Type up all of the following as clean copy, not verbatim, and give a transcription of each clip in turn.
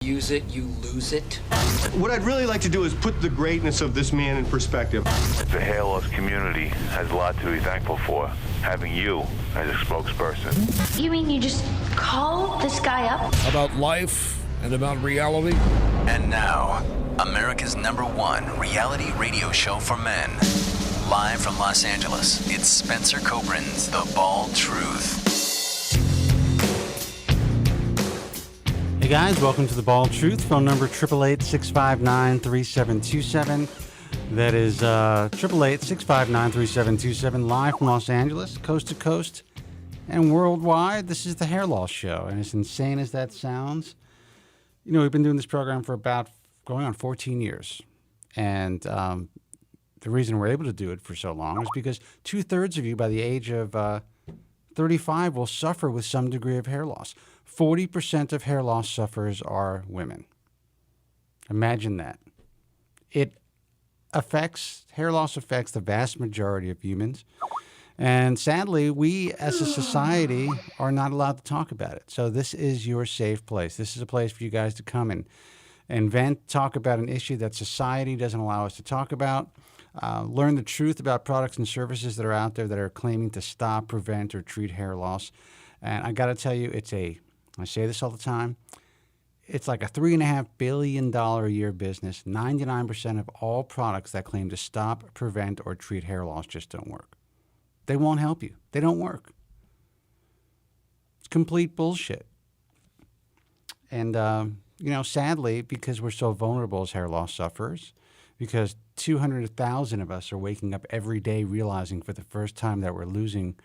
Use it, you lose it. What I'd really like to do is put the greatness of this man in perspective. The hair loss community has a lot to be thankful for, having you as a spokesperson. You mean you just call this guy up? About life and about reality. And now, America's #1 reality radio show for men. Live from Los Angeles, it's Spencer Copeland's The Bald Truth. Hey guys, welcome to The Bald Truth. Phone number 888-659-3727. That is 888-659-3727. Live from Los Angeles, coast to coast, and worldwide. This is the Hair Loss Show, and as insane as that sounds, you know, we've been doing this program for about going on 14 years, and the reason we're able to do it for so long is because 2/3 of you by the age of 35 will suffer with some degree of hair loss. 40% of hair loss sufferers are women. Imagine that. Hair loss affects the vast majority of humans. And sadly, we as a society are not allowed to talk about it. So this is your safe place. This is a place for you guys to come and vent, talk about an issue that society doesn't allow us to talk about. Learn the truth about products and services that are out there that are claiming to stop, prevent, or treat hair loss. And I got to tell you, I say this all the time, it's like a $3.5 billion a year business. 99% of all products that claim to stop, prevent, or treat hair loss just don't work. They won't help you. They don't work. It's complete bullshit. And, sadly, because we're so vulnerable as hair loss sufferers, because 200,000 of us are waking up every day realizing for the first time that we're losing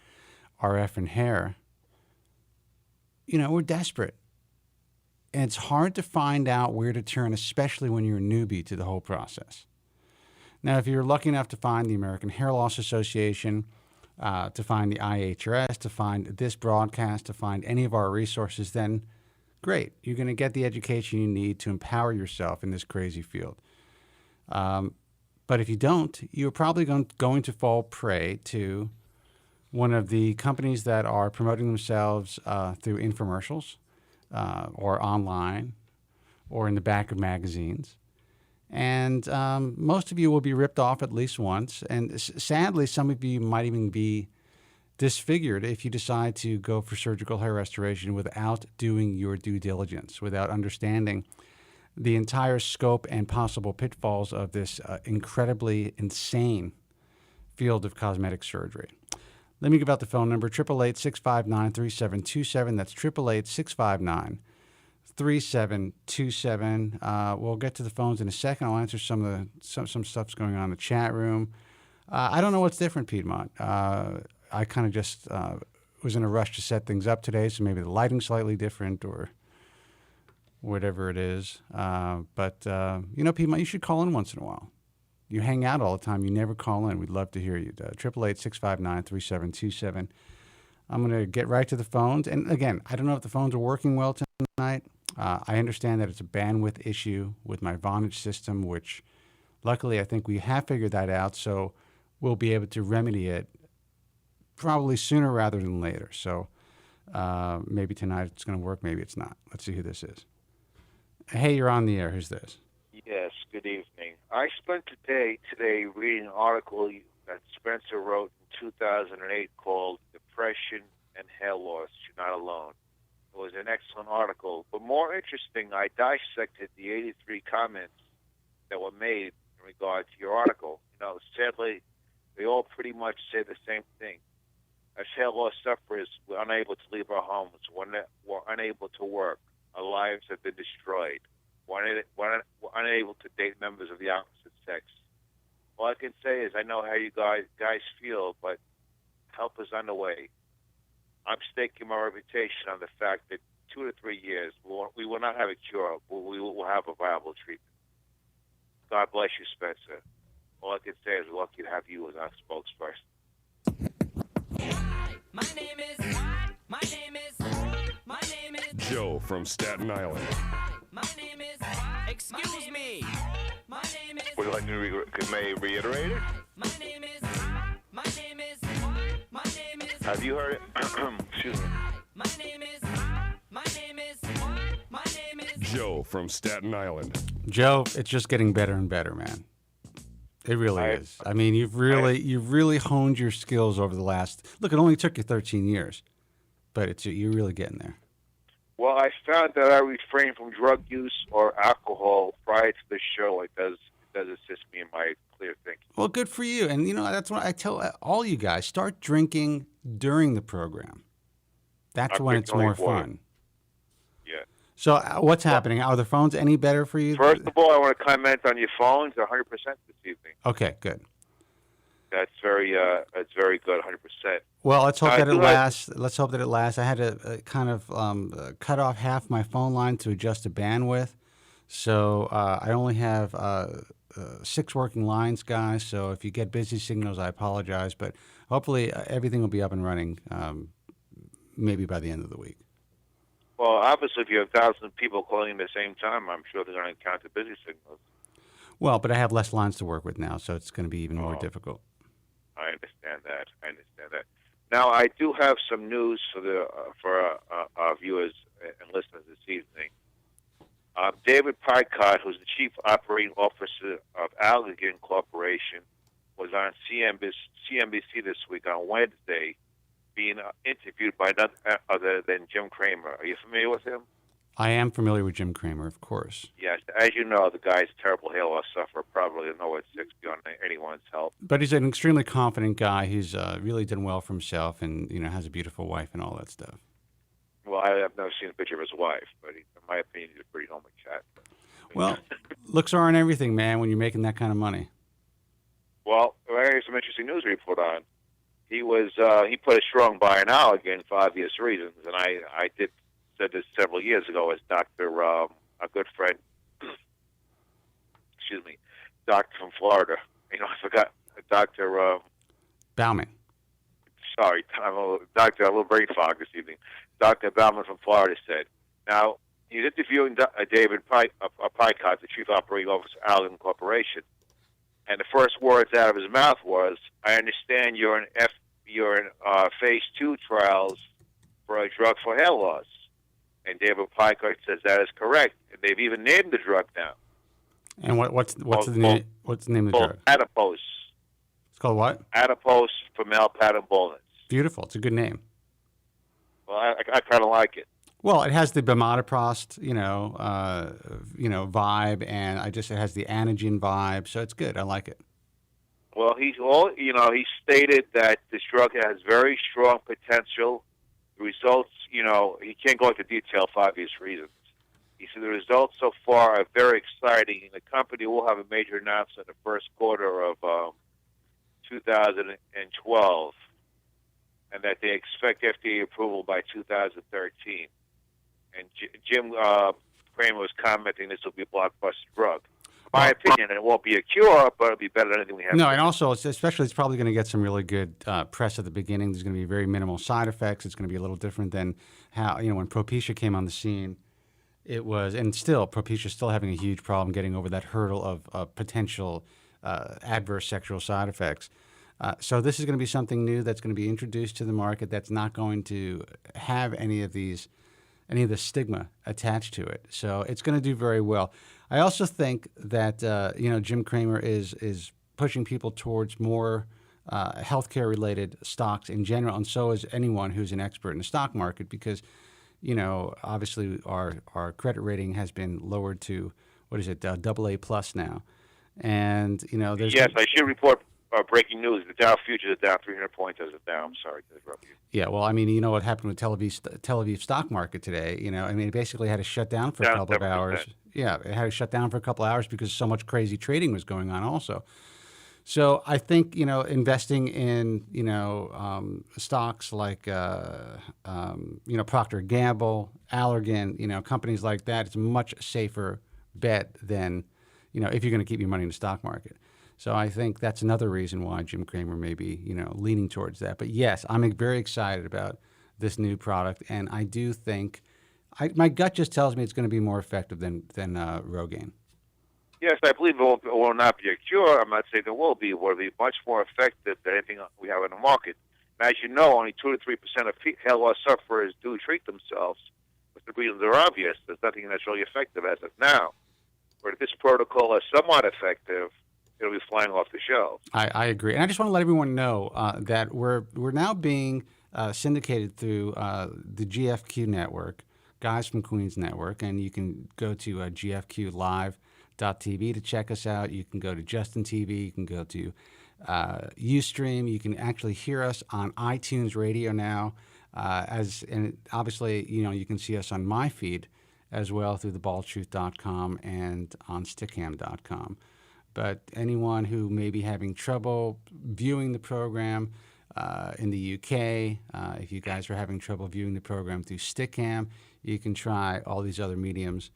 our effing hair, we're desperate. And it's hard to find out where to turn, especially when you're a newbie to the whole process. Now, if you're lucky enough to find the American Hair Loss Association, to find the IHRS, to find this broadcast, to find any of our resources, then great. You're going to get the education you need to empower yourself in this crazy field. But if you don't, you're probably going to fall prey to one of the companies that are promoting themselves through infomercials or online or in the back of magazines. And most of you will be ripped off at least once. And sadly, some of you might even be disfigured if you decide to go for surgical hair restoration without doing your due diligence, without understanding the entire scope and possible pitfalls of this incredibly insane field of cosmetic surgery. Let me give out the phone number, 888-659-3727. That's 888-659-3727. We'll get to the phones in a second. I'll answer some stuff's going on in the chat room. I don't know what's different, Piedmont. I kind of just was in a rush to set things up today, so maybe the lighting's slightly different or whatever it is. But Piedmont, you should call in once in a while. You hang out all the time. You never call in. We'd love to hear you. 888-659-3727. I'm going to get right to the phones. And again, I don't know if the phones are working well tonight. I understand that it's a bandwidth issue with my Vonage system, which luckily I think we have figured that out. So we'll be able to remedy it probably sooner rather than later. So maybe tonight it's going to work. Maybe it's not. Let's see who this is. Hey, you're on the air. Who's this? Yes, good evening. I spent today reading an article that Spencer wrote in 2008 called Depression and Hair Loss, You're Not Alone. It was an excellent article. But more interesting, I dissected the 83 comments that were made in regard to your article. Sadly, they all pretty much say the same thing. As hair loss sufferers, we're unable to leave our homes. We're unable to work. Our lives have been destroyed. We're unable to date members of the opposite sex. All I can say is I know how you guys feel, but help is on the way. I'm staking my reputation on the fact that 2 to 3 years, we will not have a cure, but we will have a viable treatment. God bless you, Spencer. All I can say is we're lucky to have you as our spokesperson. My name is Joe from Staten Island. My name is excuse me. My name is Would you like to may reiterate it? My name is Have you heard it? Excuse me. My name is Joe from Staten Island. Joe, it's just getting better and better, man. It really is. I mean, you've really honed your skills over the last. Look, it only took you 13 years, but you're really getting there. Well, I found that I refrain from drug use or alcohol prior to the show. It does assist me in my clear thinking. Well, good for you. And, that's what I tell all you guys. Start drinking during the program. That's when it's more fun. Yeah. So what's happening? Are the phones any better for you? First of all, I want to comment on your phones 100% this evening. Okay, good. That's very good, 100%. Well, let's hope that it lasts. Let's hope that it lasts. I had to kind of cut off half my phone line to adjust the bandwidth. So I only have 6 working lines, guys. So if you get busy signals, I apologize. But hopefully everything will be up and running maybe by the end of the week. Well, obviously, if you have thousands of people calling at the same time, I'm sure they're going to encounter busy signals. Well, but I have less lines to work with now, so it's going to be even more difficult. I understand that. Now, I do have some news for our viewers and listeners this evening. David Picott, who's the Chief Operating Officer of Allergan Corporation, was on CNBC this week on Wednesday, being interviewed by none other than Jim Cramer. Are you familiar with him? I am familiar with Jim Cramer, of course. Yes, as you know, the guy's a terrible hair loss sufferer, probably nowhere 6 beyond anyone's help. But he's an extremely confident guy. He's really done well for himself, and has a beautiful wife and all that stuff. Well, I've never seen a picture of his wife, but in my opinion, he's a pretty homely cat. Well, looks aren't everything, man, when you're making that kind of money. Well, I have some interesting news to report on. He put a strong buy in Allergan for obvious reasons, and I said this several years ago as Dr. A good friend, excuse me, doctor from Florida. I forgot Dr. Bauman. Sorry, Dr. A little brain fog this evening. Dr. Bauman from Florida said, now, he's interviewing David Picott, the Chief Operating Officer of Allergan Corporation, and the first words out of his mouth was, I understand you're in phase 2 trials for a drug for hair loss. And David Picott says that is correct. And they've even named the drug now. And what's the name of the drug? Adipose. It's called what? Adipose for male pattern baldness. Beautiful. It's a good name. Well, I kind of like it. Well, it has the bimatoprost, vibe, and it has the anagen vibe, so it's good. I like it. Well, he stated that this drug has very strong potential. The results, he can't go into detail for obvious reasons. He said the results so far are very exciting, and the company will have a major announcement in the first quarter of 2012, and that they expect FDA approval by 2013. And Jim Cramer was commenting this will be a blockbuster drug. In my opinion, it won't be a cure, but it'll be better than anything we have. No, and also, it's probably going to get some really good press at the beginning. There's going to be very minimal side effects. It's going to be a little different than how, when Propecia came on the scene, it was, and still, Propecia's still having a huge problem getting over that hurdle of potential adverse sexual side effects. So this is going to be something new that's going to be introduced to the market that's not going to have any of the stigma attached to it. So it's going to do very well. I also think that Jim Cramer is pushing people towards more healthcare-related stocks in general, and so is anyone who's an expert in the stock market because, obviously our credit rating has been lowered to, AA+ now. And, there's... Yes, I should report breaking news. The Dow futures are down 300 points as of now. I'm sorry to interrupt you. Yeah, well, what happened with Tel Aviv stock market today? It basically had to shut down for a couple of hours. Yeah, it had to shut down for a couple of hours because so much crazy trading was going on also. So I think, investing in, stocks like, Procter & Gamble, Allergan, companies like that, it's a much safer bet than, if you're going to keep your money in the stock market. So I think that's another reason why Jim Cramer may be, leaning towards that. But yes, I'm very excited about this new product, and I do think, my gut just tells me it's going to be more effective than Rogaine. Yes, I believe it will not be a cure. I'm not saying it will be. It will be much more effective than anything we have in the market. And as you know, only 2 to 3% of hair loss sufferers do treat themselves with the reasons are obvious. There's nothing that's really effective as of now. But if this protocol is somewhat effective, it'll be flying off the shelves. I agree, and I just want to let everyone know that we're now being syndicated through the GFQ network, Guys from Queens network, and you can go to gfqlive.tv to check us out. You can go to Justin TV. You can go to Ustream. You can actually hear us on iTunes Radio now, and obviously, you can see us on my feed as well through thebaldtruth.com and on stickam.com. But anyone who may be having trouble viewing the program in the UK, if you guys are having trouble viewing the program through Stickam, you can try all these other mediums,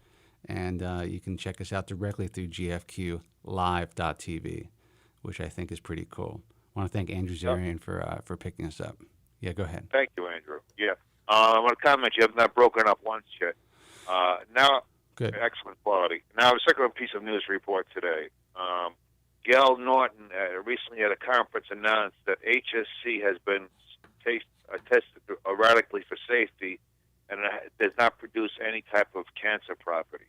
and you can check us out directly through gfqlive.tv, which I think is pretty cool. I want to thank Andrew Zarian for picking us up. Yeah, go ahead. Thank you, Andrew. Yeah. I want to comment, you have not broken up once yet. Now, Good. Excellent quality. Now, a second piece of news report today. Gail Norton recently at a conference announced that HSC has been tested erratically for safety and does not produce any type of cancer properties.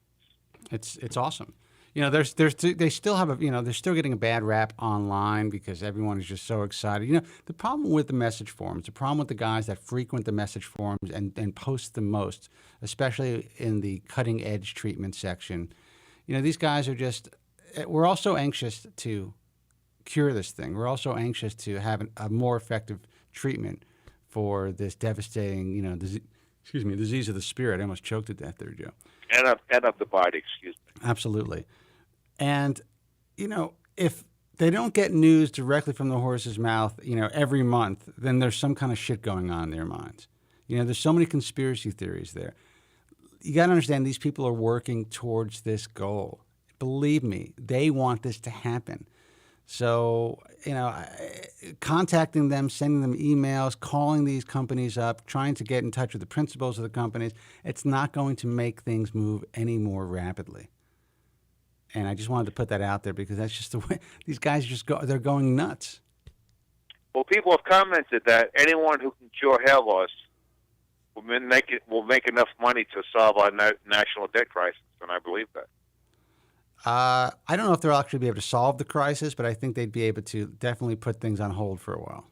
It's awesome. They still have they're still getting a bad rap online because everyone is just so excited. The problem with the message forums, the problem with the guys that frequent the message forums and post the most, especially in the cutting edge treatment section, these guys are just. We're also anxious to cure this thing. We're also anxious to have a more effective treatment for this devastating, disease of the spirit. I almost choked to death there, Joe. And of the body, excuse me. Absolutely. And, if they don't get news directly from the horse's mouth, every month, then there's some kind of shit going on in their minds. There's so many conspiracy theories there. You got to understand these people are working towards this goal. Believe me, they want this to happen. So, contacting them, sending them emails, calling these companies up, trying to get in touch with the principals of the companies, it's not going to make things move any more rapidly. And I just wanted to put that out there because that's just the way these guys they're going nuts. Well, people have commented that anyone who can cure hair loss will make enough money to solve our national debt crisis, and I believe that. I don't know if they'll actually be able to solve the crisis, but I think they'd be able to definitely put things on hold for a while.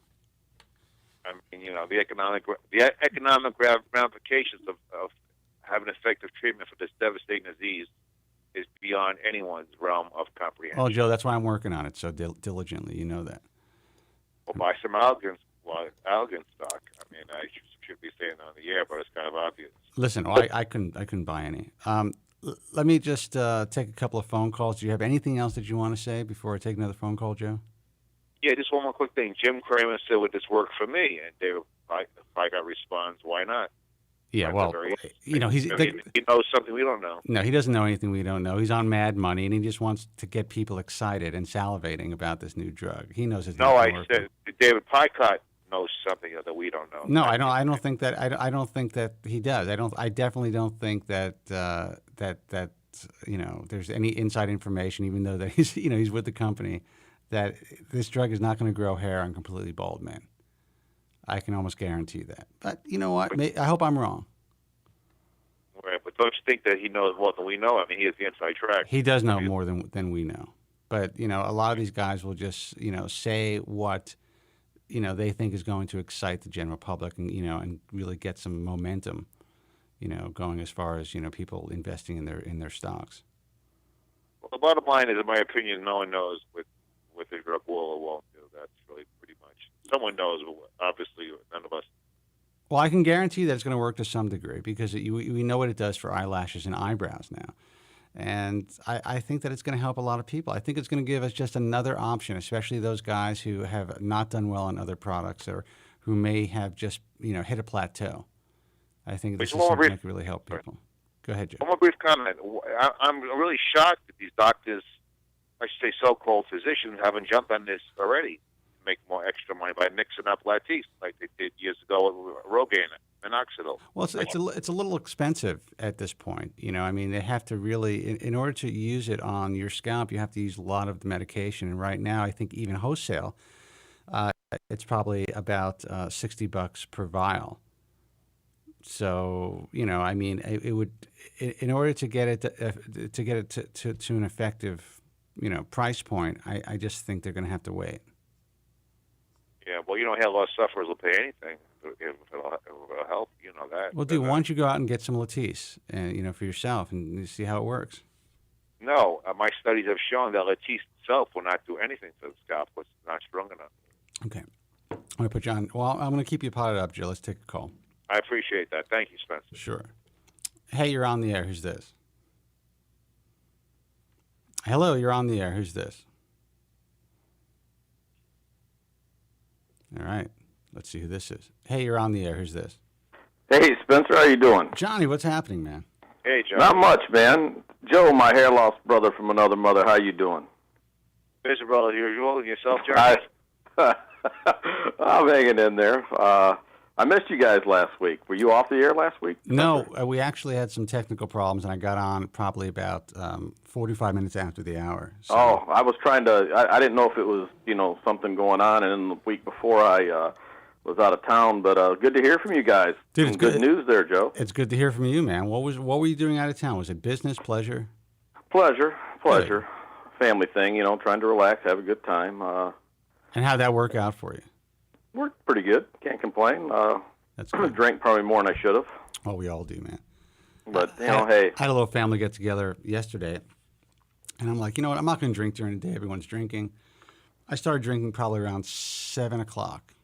I mean, the economic ramifications of having effective treatment for this devastating disease is beyond anyone's realm of comprehension. Oh, Joe, that's why I'm working on it so diligently. You know that. Well, buy some algae stock. I mean, I should be saying on the air, but it's kind of obvious. Listen, I couldn't buy any. Let me just take a couple of phone calls. Do you have anything else that you want to say before I take another phone call, Joe? Yeah, just one more quick thing. Jim Cramer said, would this work for me? And if I got response, why not? Yeah, well, he knows something we don't know. No, he doesn't know anything we don't know. He's on Mad Money, and he just wants to get people excited and salivating about this new drug. He knows it's not going to work. No, I said David Picott knows something that we don't know. No, I don't think that. I don't think that he does. I definitely don't think that there's any inside information, even though that he's with the company, that this drug is not going to grow hair on completely bald men. I can almost guarantee that. But you know what? I hope I'm wrong. Right, but don't you think that he knows more than we know? I mean, he has the inside track. He does know more than we know. But a lot of these guys will just say what they think is going to excite the general public and really get some momentum, going as far as people investing in their stocks. Well, the bottom line is, in my opinion, no one knows what the drug will or won't do. That's really pretty much. Someone knows, but obviously none of us. Well, I can guarantee that it's going to work to some degree because we know what it does for eyelashes and eyebrows now. And I think that it's going to help a lot of people. I think it's going to give us just another option, especially those guys who have not done well on other products or who may have just hit a plateau. I think this is something that could really help people. Go ahead, Joe. One more brief comment. I'm really shocked that these doctors, I should say so-called physicians, haven't jumped on this already to make more extra money by mixing up Latisse like they did years ago with Rogaine and Minoxidil. Well, it's a little expensive at this point. I mean, they have to really, in order to use it on your scalp, you have to use a lot of the medication. And right now, I think even wholesale, it's probably about $60 per vial. So I mean, it would, in order to get it to an effective, price point. I just think they're going to have to wait. Yeah, well, hair loss sufferers will pay anything if it'll help. You know that. Well, dude, why don't you go out and get some Latisse, for yourself, and you see how it works? No, my studies have shown that Latisse itself will not do anything to the scalp. It's not strong enough. Okay. I'm going to put you on. Well, I'm going to keep you potted up, Joe. Let's take a call. I appreciate that. Thank you, Spencer. Sure. Hey, you're on the air. Who's this? Hello, you're on the air. Who's this? All right. Let's see who this is. Hey, you're on the air. Who's this? Hey, Spencer, how you doing? Johnny, what's happening, man? Hey, John. Not much, man. Joe, my hair loss brother from another mother. How you doing? Miserable as usual. And yourself, John? I'm hanging in there. I missed you guys last week. Were you off the air last week? No, we actually had some technical problems, and I got on probably about 45 minutes after the hour. So. Oh, I was trying to. I didn't know if it was something going on, and then the week before I was out of town. But good to hear from you guys. Dude, some good news there, Joe. It's good to hear from you, man. What were you doing out of town? Was it business, pleasure? Pleasure. Good. Family thing, trying to relax, have a good time. And how'd that work out for you? Worked pretty good. Can't complain. That's good. Drank probably more than I should have. Oh, we all do, man. But, hey. I had a little family get-together yesterday, and I'm like, you know what? I'm not going to drink during the day. Everyone's drinking. I started drinking probably around 7 o'clock,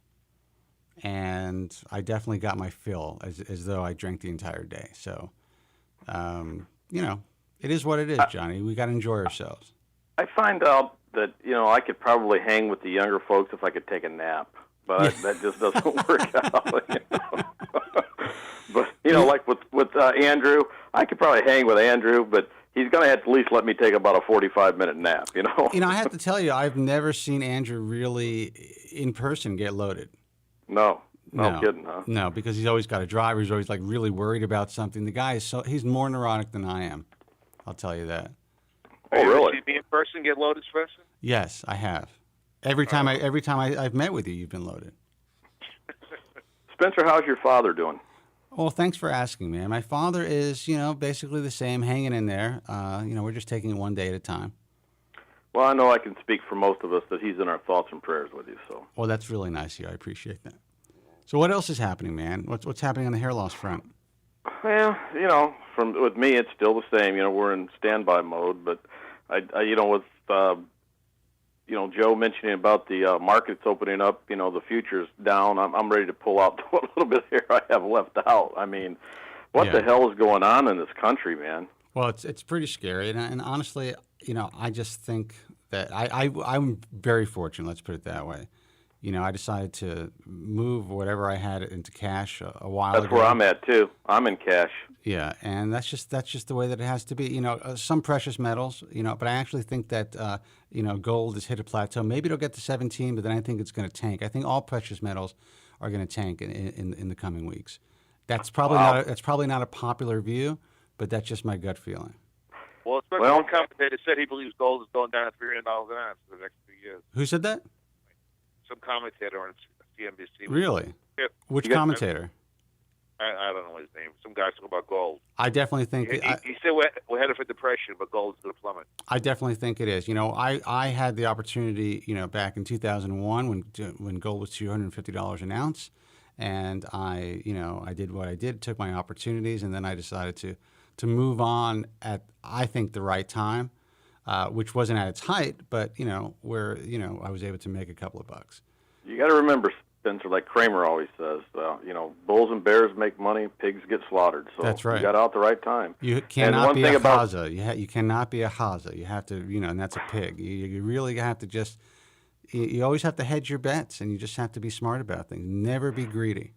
and I definitely got my fill as though I drank the entire day. So, it is what it is, Johnny. We got to enjoy ourselves. I find out that, I could probably hang with the younger folks if I could take a nap, but that just doesn't work out. But, like with Andrew, I could probably hang with Andrew, but he's going to have to at least let me take about a 45-minute nap, I have to tell you, I've never seen Andrew really in person get loaded. No kidding, huh? No, because he's always got a driver. He's always really worried about something. The guy he's more neurotic than I am. I'll tell you that. Oh, really? Did you me in person get loaded, Spencer? Yes, I have. Every time I've met with you, you've been loaded. Spencer, how's your father doing? Well, thanks for asking, man. My father is, basically the same, hanging in there. We're just taking it one day at a time. Well, I know I can speak for most of us that he's in our thoughts and prayers with you. So. Well, that's really nice of you. I appreciate that. So, what else is happening, man? What's happening on the hair loss front? Well, with me, it's still the same. We're in standby mode, but with Joe mentioning about the markets opening up, the future's down. I'm ready to pull out what little bit of hair I have left out. I mean, what the hell is going on in this country, man? Well, it's pretty scary, and honestly, I just think that I'm very fortunate. Let's put it that way. I decided to move whatever I had into cash a while ago. That's where I'm at too. I'm in cash. Yeah, and that's just the way that it has to be. Some precious metals, but I actually think that gold has hit a plateau. Maybe it'll get to 17, but then I think it's going to tank. I think all precious metals are going to tank in the coming weeks. That's probably not a popular view, but that's just my gut feeling. Well, one commentator said he believes gold is going down to $300 an ounce for the next 2 years. Who said that? Some commentator on CNBC. Really? Yep. Which commentator? I don't know his name. Some guy talking about gold. I definitely think... He said we're headed for depression, but gold's going to plummet. I definitely think it is. I had the opportunity, back in 2001 when gold was $250 an ounce, and I did what I did, took my opportunities, and then I decided to move on at, I think, the right time. Which wasn't at its height, but where I was able to make a couple of bucks. You got to remember, Spencer, like Kramer always says, bulls and bears make money, pigs get slaughtered. So that's right. You got out the right time. You cannot be a haza. You cannot be a haza. You have to, and that's a pig. You really have to just. You always have to hedge your bets, and you just have to be smart about things. Never be greedy.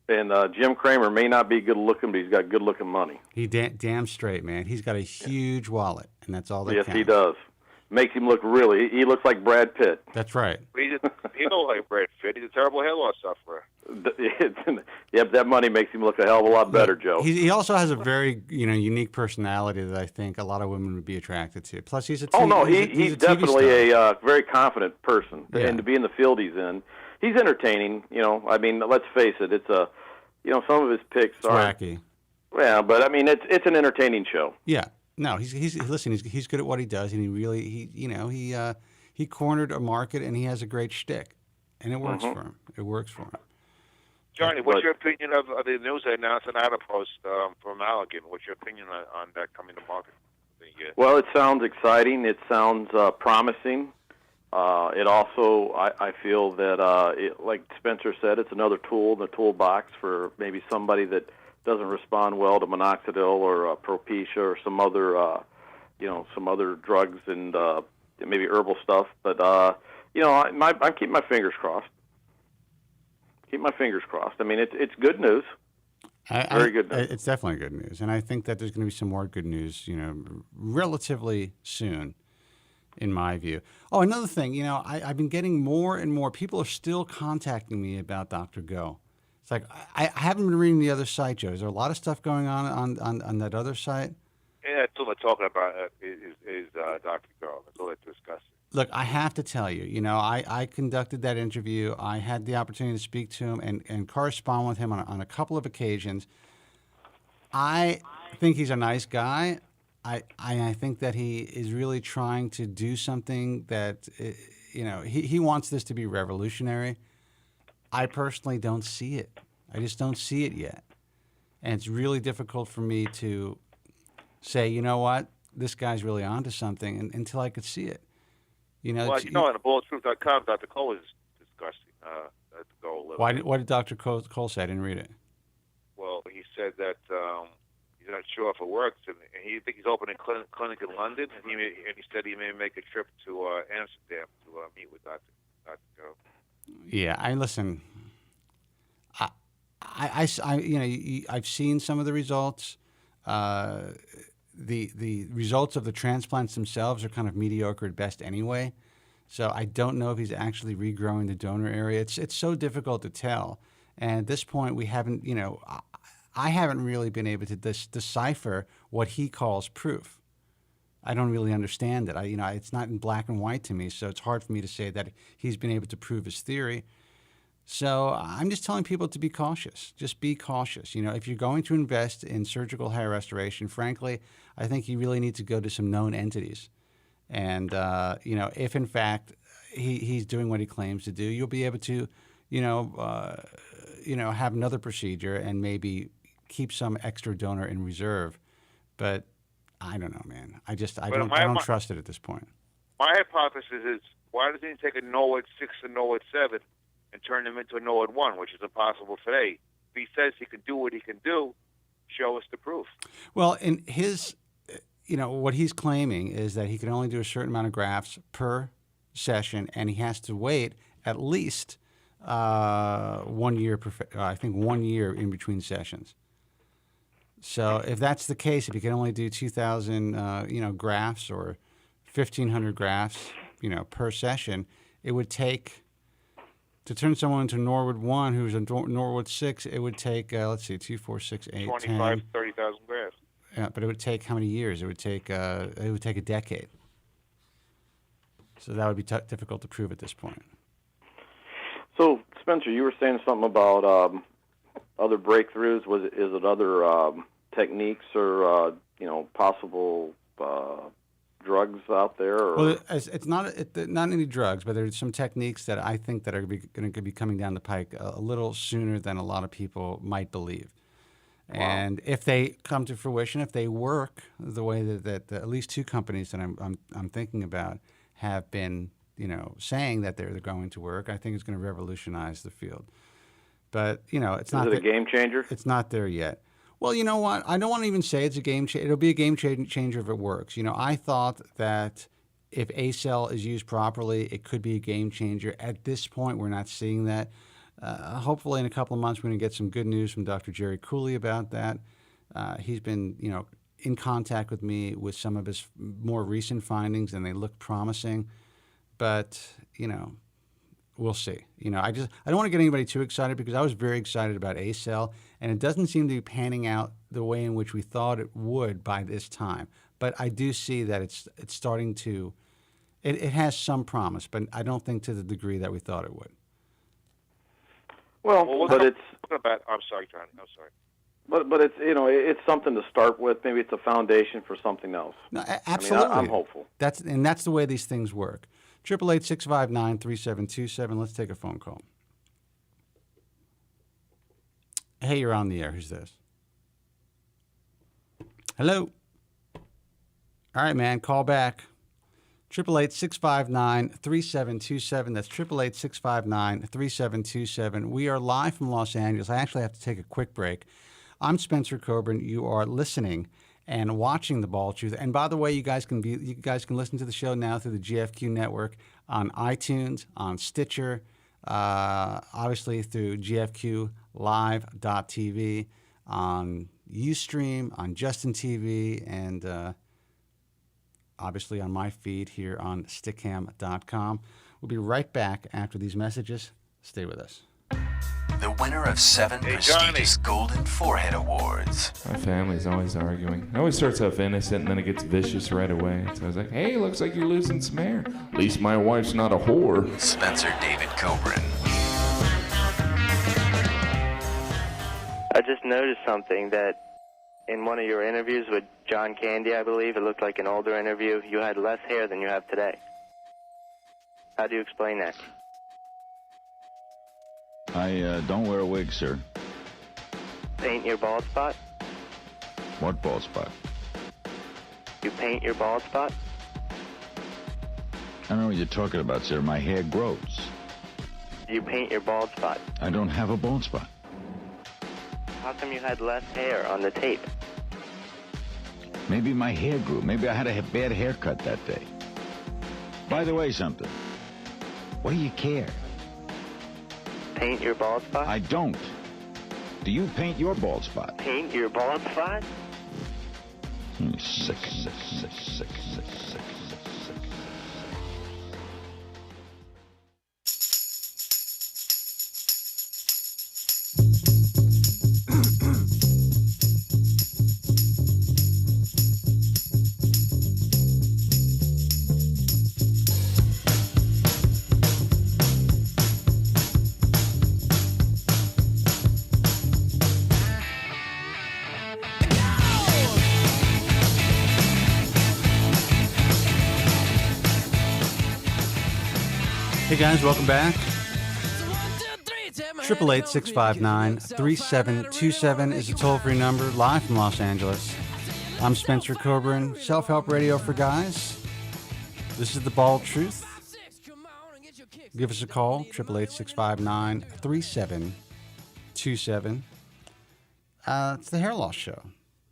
And Jim Kramer may not be good looking, but he's got good looking money. He damn straight, man. He's got a huge wallet, and that's all that counts. Yes, he does. Makes him look he looks like Brad Pitt. That's right. He don't like Brad Pitt. He's a terrible hair loss sufferer. Yep, that money makes him look a hell of a lot better, Joe. He also has a very unique personality that I think a lot of women would be attracted to. Plus, he's a he's definitely a very confident person, yeah. And to be in the field he's in, he's entertaining. I mean, let's face it, it's a some of his picks It's are wacky. Well, but I mean, it's an entertaining show. Yeah. No, he's listen. He's good at what he does, and he cornered a market, and he has a great shtick, and it works for him. It works for him. Johnny, what's your opinion of the news they announced an ad post from Allergan? What's your opinion on that coming to market? Well, it sounds exciting. It sounds promising. It also, I feel that, like Spencer said, it's another tool in the toolbox for maybe somebody that doesn't respond well to minoxidil or Propecia or some other drugs and maybe herbal stuff. But I'm keeping my fingers crossed. Keep my fingers crossed. I mean, it's good news. Very good news. It's definitely good news, and I think that there's going to be some more good news, relatively soon, in my view. Oh, another thing, I've been getting more and more. People are still contacting me about Dr. Go. It's like I haven't been reading the other site, Joe. Is there a lot of stuff going on that other site? Yeah, that's all they're talking about is Dr. Go. That's all they're discussing. Look, I have to tell you, I conducted that interview. I had the opportunity to speak to him and correspond with him on a couple of occasions. I think he's a nice guy. I think that he is really trying to do something that, he wants this to be revolutionary. I personally don't see it. I just don't see it yet. And it's really difficult for me to say, you know what, this guy's really onto something until I could see it. On the bulletproof.com, Dr. Cole is discussing to go a little bit. What did Dr. Cole say? I didn't read it. Well, he said that he's not sure if it works, and he thinks he's opening a clinic in London, and he said he may make a trip to Amsterdam to meet with Dr. Go. Yeah, listen. I've seen some of the results. The results of the transplants themselves are kind of mediocre at best anyway. So I don't know if he's actually regrowing the donor area. It's so difficult to tell. And at this point, we haven't, I haven't really been able to decipher what he calls proof. I don't really understand it. It's not in black and white to me, so it's hard for me to say that he's been able to prove his theory. So I'm just telling people to be cautious. Just be cautious. If you're going to invest in surgical hair restoration, frankly, I think you really need to go to some known entities. And, if in fact he's doing what he claims to do, you'll be able to, have another procedure and maybe keep some extra donor in reserve. But I don't know, man. I don't trust it at this point. My hypothesis is, why doesn't he take a NOAD 6 and NOAD 7 and turn them into a NOAD 1, which is impossible today? If he says he can do what he can do, show us the proof. Well, in his, what he's claiming is that he can only do a certain amount of grafts per session, and he has to wait at least 1 year, I think 1 year in between sessions. So if that's the case, if you can only do 2,000, grafts or 1,500 grafts, per session, it would take, to turn someone into Norwood 1 who's a Norwood 6, it would take, 2, 4, 6, 8, 25, 30,000 grafts. Yeah, but it would take how many years? It would take a decade. So that would be difficult to prove at this point. So, Spencer, you were saying something about other breakthroughs. Is it other techniques or possible drugs out there? Or? Well, it's not any drugs, but there's some techniques that I think that are going to be coming down the pike a little sooner than a lot of people might believe. Wow. And if they come to fruition, if they work the way that at least two companies that I'm thinking about have been, saying that they're going to work, I think it's going to revolutionize the field. But it's not. Is it a game changer? It's not there yet. Well, you know what? I don't want to even say it's a game changer. It'll be a game changer if it works. I thought that if ACell is used properly, it could be a game changer. At this point, we're not seeing that. Hopefully, in a couple of months, we're going to get some good news from Dr. Jerry Cooley about that. He's been, in contact with me with some of his more recent findings, and they look promising. But, we'll see. I don't want to get anybody too excited because I was very excited about ACell, and it doesn't seem to be panning out the way in which we thought it would by this time. But I do see that it's starting to. It has some promise, but I don't think to the degree that we thought it would. Well, Well, but it's I'm sorry, Johnny. I'm sorry. but it's it's something to start with. Maybe it's a foundation for something else. No, absolutely. I'm hopeful. That's the way these things work. 888-659-3727. Let's take a phone call. Hey, you're on the air. Who's this? Hello. All right, man. Call back. 888-659-3727. That's 888-659-3727. We are live from Los Angeles. I actually have to take a quick break. I'm Spencer Coburn. You are listening and watching The Bald Truth. And by the way, you guys can listen to the show now through the GFQ network on iTunes, on Stitcher, obviously through GFQlive.tv, on Ustream, on Justin TV, and obviously on my feed here on stickham.com. We'll be right back after these messages. Stay with us. The winner of 7 prestigious Golden Forehead Awards. My family's always arguing. It always starts off innocent and then it gets vicious right away. So I was like, hey, looks like you're losing some hair. At least my wife's not a whore. Spencer David Coburn. I just noticed something that in one of your interviews with John Candy, I believe, it looked like an older interview, you had less hair than you have today. How do you explain that? I don't wear a wig, sir. Paint your bald spot? What bald spot? You paint your bald spot? I don't know what you're talking about, sir. My hair grows. You paint your bald spot? I don't have a bald spot. How come you had less hair on the tape? Maybe my hair grew. Maybe I had a bad haircut that day. By the way, something. What do you care? Paint your bald spot? I don't. Do you paint your bald spot? Paint your bald spot? Sick. Hey guys, welcome back. 888-659-3727 is the toll-free number, live from Los Angeles. I'm Spencer Coburn, self-help radio for guys. This is The Bald Truth. Give us a call, 888-659-3727. It's the Hair Loss Show.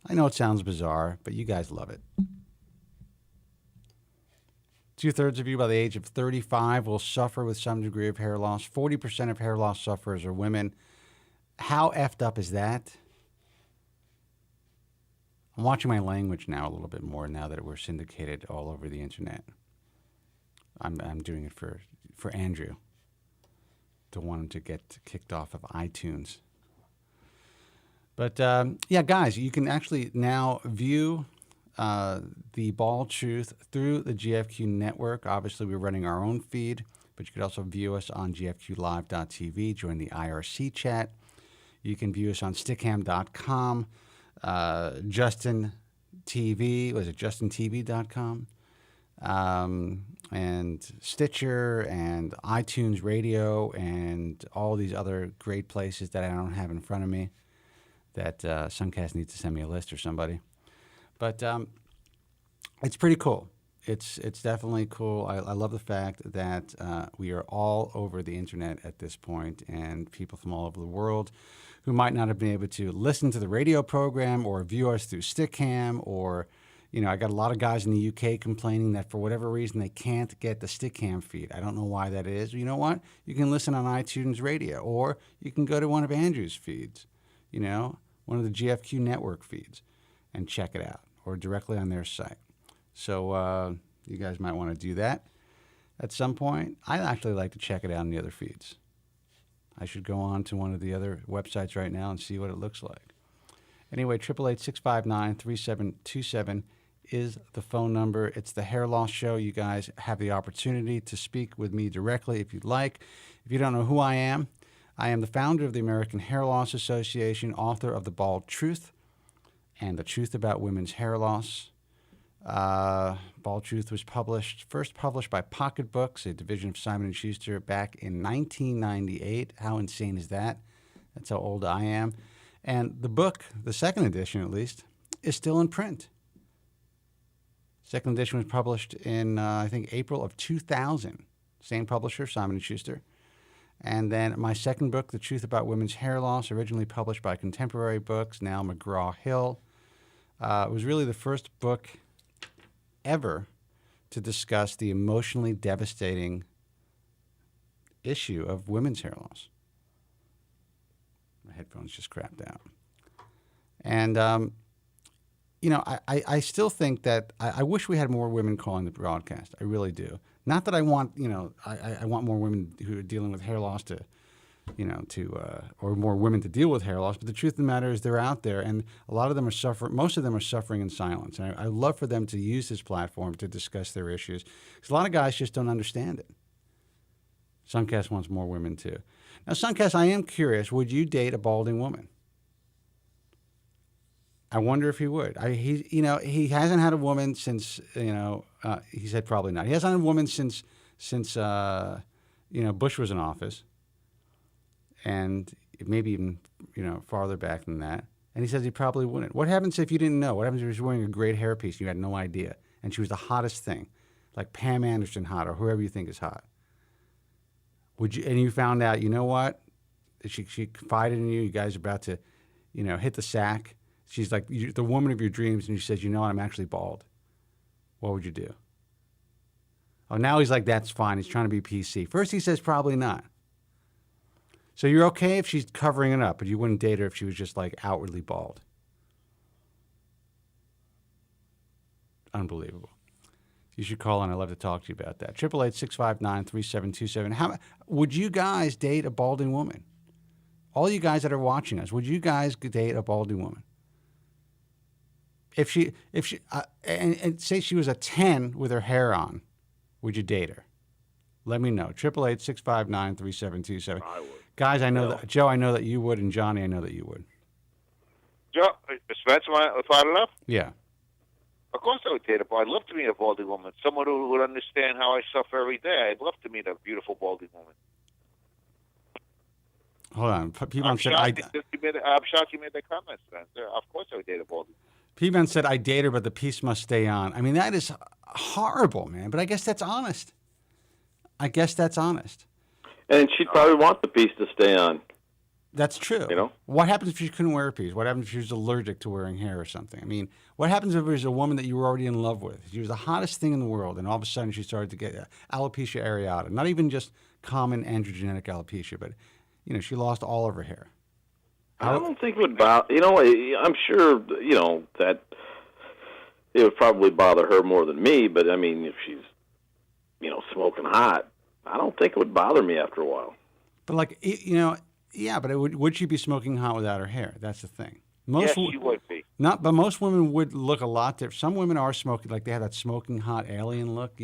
I know it sounds bizarre, but you guys love it. 2/3 of you by the age of 35 will suffer with some degree of hair loss. 40% of hair loss sufferers are women. How effed up is that? I'm watching my language now a little bit more now that we're syndicated all over the internet. I'm doing it for Andrew. Don't want him to get kicked off of iTunes. But yeah, guys, you can actually now view The Bald Truth through the GFQ network. Obviously, we're running our own feed, but you could also view us on gfqlive.tv, join the IRC chat. You can view us on stickham.com, Justin TV, was it justintv.com? And Stitcher and iTunes Radio and all these other great places that I don't have in front of me that Suncast needs to send me a list or somebody. But it's pretty cool. It's definitely cool. I love the fact that we are all over the internet at this point, and people from all over the world who might not have been able to listen to the radio program or view us through Stickham, or, you know, I got a lot of guys in the UK complaining that for whatever reason they can't get the Stickham feed. I don't know why that is. You know what? You can listen on iTunes Radio, or you can go to one of Andrew's feeds, you know, one of the GFQ network feeds, and check it out, or directly on their site. So you guys might want to do that at some point. I'd actually like to check it out on the other feeds. I should go on to one of the other websites right now and see what it looks like. Anyway, 888-659-3727 is the phone number. It's the Hair Loss Show. You guys have the opportunity to speak with me directly if you'd like. If you don't know who I am, I am the founder of the American Hair Loss Association, author of The Bald Truth and The Truth About Women's Hair Loss. Bald Truth was first published by Pocket Books, a division of Simon & Schuster, back in 1998. How insane is that? That's how old I am. And the book, the second edition at least, is still in print. Second edition was published in, I think, April of 2000. Same publisher, Simon & Schuster. And then my second book, The Truth About Women's Hair Loss, originally published by Contemporary Books, now McGraw-Hill. It was really the first book ever to discuss the emotionally devastating issue of women's hair loss. My headphones just crapped out. And, I still think that I wish we had more women calling the broadcast. I really do. Not that I want, I want more women who are dealing with hair loss or more women to deal with hair loss. But the truth of the matter is they're out there, and a lot of them are suffering. Most of them are suffering in silence. And I love for them to use this platform to discuss their issues, because a lot of guys just don't understand it. Suncast wants more women too. Now, Suncast, I am curious. Would you date a balding woman? I wonder if he would. He hasn't had a woman since, he said probably not. He hasn't had a woman since Bush was in office, and maybe even, farther back than that. And he says he probably wouldn't. What happens if you didn't know? What happens if he was wearing a great hairpiece and you had no idea, and she was the hottest thing, like Pam Anderson hot, or whoever you think is hot? Would you? And you found out, you know what? She confided in you. You guys are about to, hit the sack. She's like the woman of your dreams, and she says, I'm actually bald. What would you do? Oh, now he's like, that's fine. He's trying to be PC. First he says probably not. So you're okay if she's covering it up, but you wouldn't date her if she was just like outwardly bald. Unbelievable. You should call in. I'd love to talk to you about that. 888-659-3727. How would you guys date a balding woman? All you guys that are watching us, would you guys date a balding woman? If she and say she was a 10 with her hair on, would you date her? Let me know. 888-659-3727. I would. Guys, I know that Joe, I know that you would, and Johnny, I know that you would. Joe, Spencer, if I enough? Yeah. Of course I would date a bald. I'd love to meet a balding woman. Someone who would understand how I suffer every day. I'd love to meet a beautiful balding woman. Hold on. I'm shocked you made that comment, Spencer. Of course I would date a balding woman. P-Man said, I date her, but the piece must stay on. I mean, that is horrible, man. But I guess that's honest. And she'd probably want the piece to stay on. That's true. What happens if she couldn't wear a piece? What happens if she was allergic to wearing hair or something? I mean, what happens if it was a woman that you were already in love with? She was the hottest thing in the world, and all of a sudden she started to get alopecia areata. Not even just common androgenic alopecia, but, she lost all of her hair. I don't think it would bother. I'm sure, that it would probably bother her more than me. But, I mean, if she's, smoking hot, I don't think it would bother me after a while. But, yeah, but would she be smoking hot without her hair? That's the thing. Yes, she would be. But most women would look a lot different. Some women are smoking, like they have that smoking hot alien look,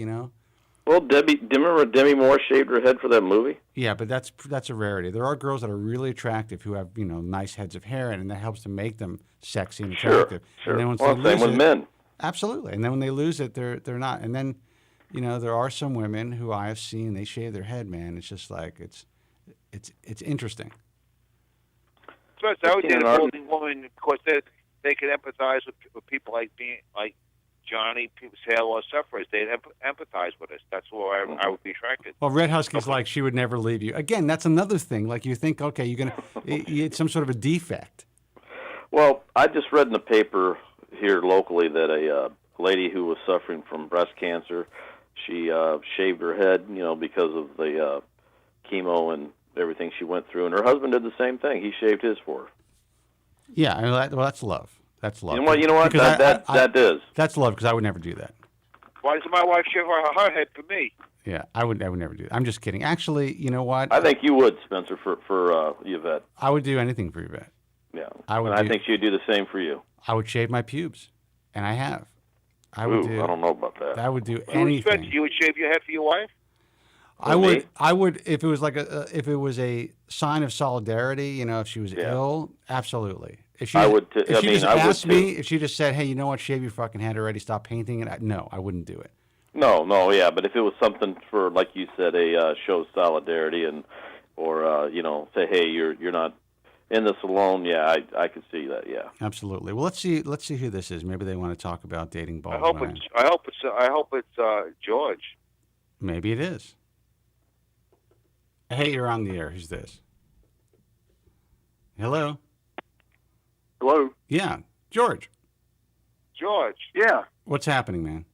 Well, do you remember Demi Moore shaved her head for that movie? Yeah, but that's a rarity. There are girls that are really attractive who have nice heads of hair, and that helps to make them sexy and attractive. Sure. And then Same with men. Absolutely. And then when they lose it, they're not. And then, there are some women who I have seen, they shave their head, man. It's just like it's interesting. Spencer, I would date a balding woman because they could empathize with people like Johnny, people's hair loss sufferers. They'd empathize with us. That's why I would be attracted. Well, Red Husky's like, she would never leave you. Again, that's another thing. Like, you think, okay, it's some sort of a defect. Well, I just read in the paper here locally that a lady who was suffering from breast cancer, she shaved her head, because of the chemo and everything she went through, and her husband did the same thing. He shaved his for her. Yeah, that's love. That's love. You know what? That is. That's love, because I would never do that. Why does my wife shave her head for me? Yeah, I would never do that. I'm just kidding. Actually, you know what? I think you would, Spencer, for Yvette. I would do anything for Yvette. Yeah, I think she'd do the same for you. I would shave my pubes, and I have. I don't know about that. I would do anything. You would shave your head for your wife? I would, if it was like if it was a sign of solidarity, you know, if she was ill, absolutely. If she, if she just said, hey, you know what, shave your fucking head already, stop painting it, no, I wouldn't do it. No, yeah, but if it was something for, like you said, a show solidarity or you know, say, hey, you're not in this alone, yeah, I could see that, yeah. Absolutely. Well, let's see who this is. Maybe they want to talk about dating bald women. I hope it's George. Maybe it is. Hey, you're on the air. Who's this? Hello? Hello? Yeah, George. George. Yeah. What's happening, man?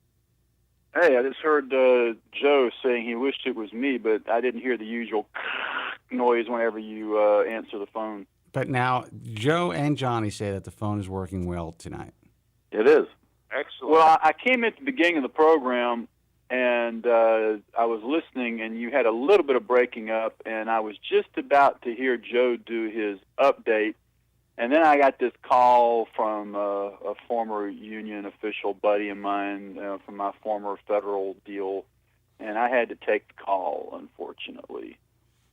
Hey, I just heard Joe saying he wished it was me, but I didn't hear the usual noise whenever you answer the phone. But now, Joe and Johnny say that the phone is working well tonight. It is. Excellent. Well, I came at the beginning of the program, and I was listening, and you had a little bit of breaking up, and I was just about to hear Joe do his update, and then I got this call from a former union official buddy of mine from my former federal deal, and I had to take the call, unfortunately.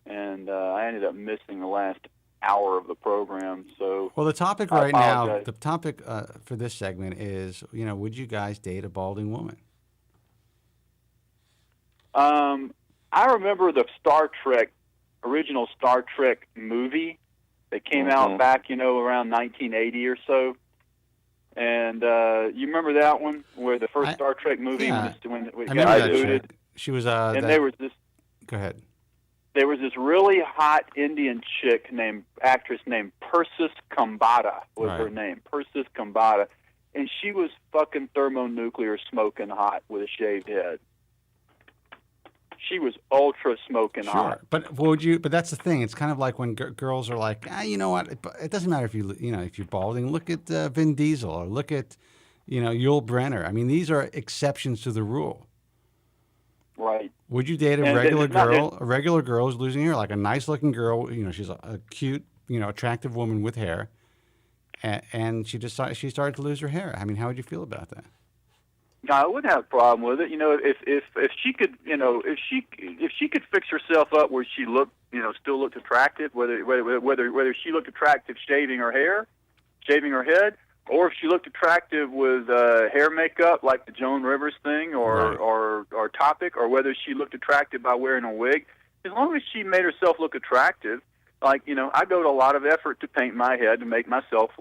And I ended up missing the last hour of the program. So, well, the topic right now, the topic for this segment is, you know, would you guys date a balding woman? I remember the original Star Trek movie that came out back, you know, around 1980 or so. And you remember that one, where the first Star Trek movie when it got rebooted? She was there was this. Go ahead. There was this really hot Indian actress named Persis Kambata was her name, Persis Kambata, and she was fucking thermonuclear smoking hot with a shaved head. She was ultra smoking hot. But But that's the thing. It's kind of like when girls are like, you know what? It doesn't matter if if you're balding. Look at Vin Diesel or look at, Yul Brynner. I mean, these are exceptions to the rule. Right. Would you date a regular girl? A regular girl who's losing hair, like a nice-looking girl. She's a cute, attractive woman with hair, and she started to lose her hair. I mean, how would you feel about that? No, I wouldn't have a problem with it. If she could, if she could fix herself up where she looked, still looked attractive, whether she looked attractive shaving her head, or if she looked attractive with hair makeup like the Joan Rivers thing, or Topic, or whether she looked attractive by wearing a wig, as long as she made herself look attractive, I go to a lot of effort to paint my head to make myself,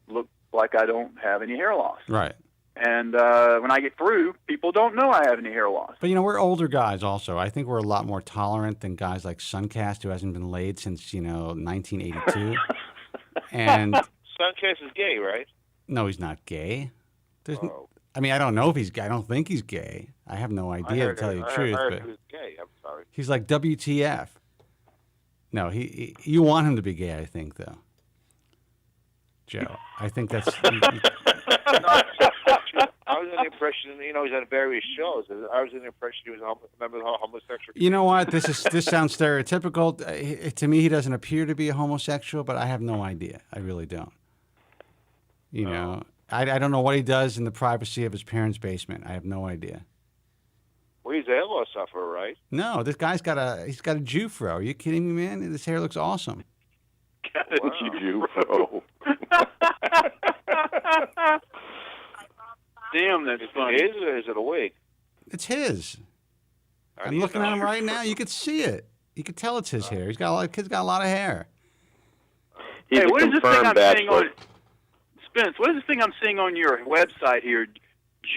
look like I don't have any hair loss. Right. And when I get through, people don't know I have any hair loss. But, we're older guys also. I think we're a lot more tolerant than guys like Suncast, who hasn't been laid since, 1982. And Suncast is gay, right? No, he's not gay. I mean, I don't know if he's gay. I don't think he's gay. I have no idea, to tell you the truth. I heard but he was gay. I'm sorry. He's like WTF. No, you want him to be gay, I think, though. Joe, I think that's... I was under the impression, he's on various shows. I was under the impression he was a member of the homosexual. You know what? This sounds stereotypical. To me, he doesn't appear to be a homosexual, but I have no idea. I really don't. I don't know what he does in the privacy of his parents' basement. I have no idea. Well, he's a hair loss sufferer, right? No, this guy's got a Jufro. Are you kidding me, man? This hair looks awesome. Jufro. Damn, that's funny. Is it or is it a wig? It's his. I'm looking at him right now. You could see it. You could tell it's his hair. Kid's got a lot of hair. He's what is this thing I'm seeing on Spence? What is this thing I'm seeing on your website here?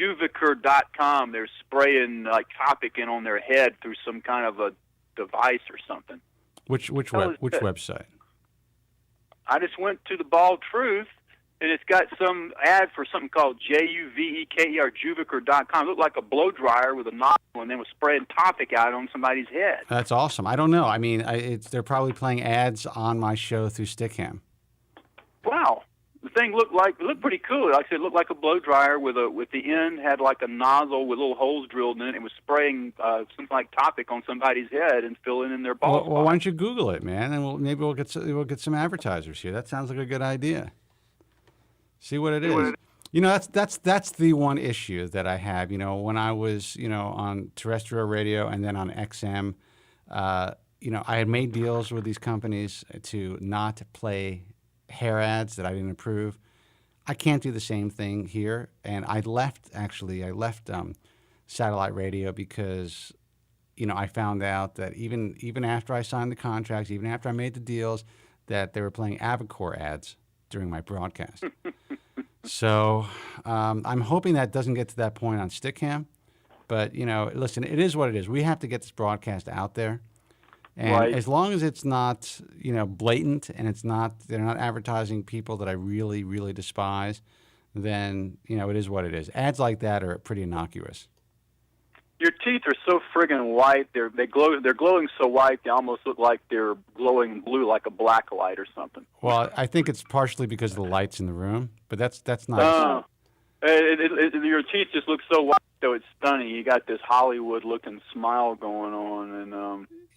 Juviker.com. They're spraying Topic in on their head through some kind of a device or something. Which website? I just went to the Bald Truth, and it's got some ad for something called Juveker, Juviker.com. It looked like a blow dryer with a nozzle, and then was spraying Topic out on somebody's head. That's awesome. I don't know. I mean, they're probably playing ads on my show through Stickam. Wow. The thing looked pretty cool. Like I said, it looked like a blow dryer with the end had like a nozzle with little holes drilled in it. It was spraying something like Topic on somebody's head and filling in their bald spot. Well, why don't you Google it, man? And maybe we'll get some advertisers here. That sounds like a good idea. See what it is. That's the one issue that I have. When I was on terrestrial radio and then on XM, I had made deals with these companies to not play hair ads that I didn't approve. I can't do the same thing here, and I left satellite radio because I found out that even after I signed the contracts, even after I made the deals, that they were playing Avocor ads during my broadcast. So I'm hoping that doesn't get to that point on Stickam. But, listen, it is what it is. We have to get this broadcast out there. And as long as it's not, blatant and they're not advertising people that I really, really despise, then, it is what it is. Ads like that are pretty innocuous. Your teeth are so friggin' white. They're glowing so white they almost look like they're glowing blue, like a black light or something. Well, I think it's partially because of the lights in the room, but that's not. Your teeth just look so white, though it's stunning. You got this Hollywood-looking smile going on, and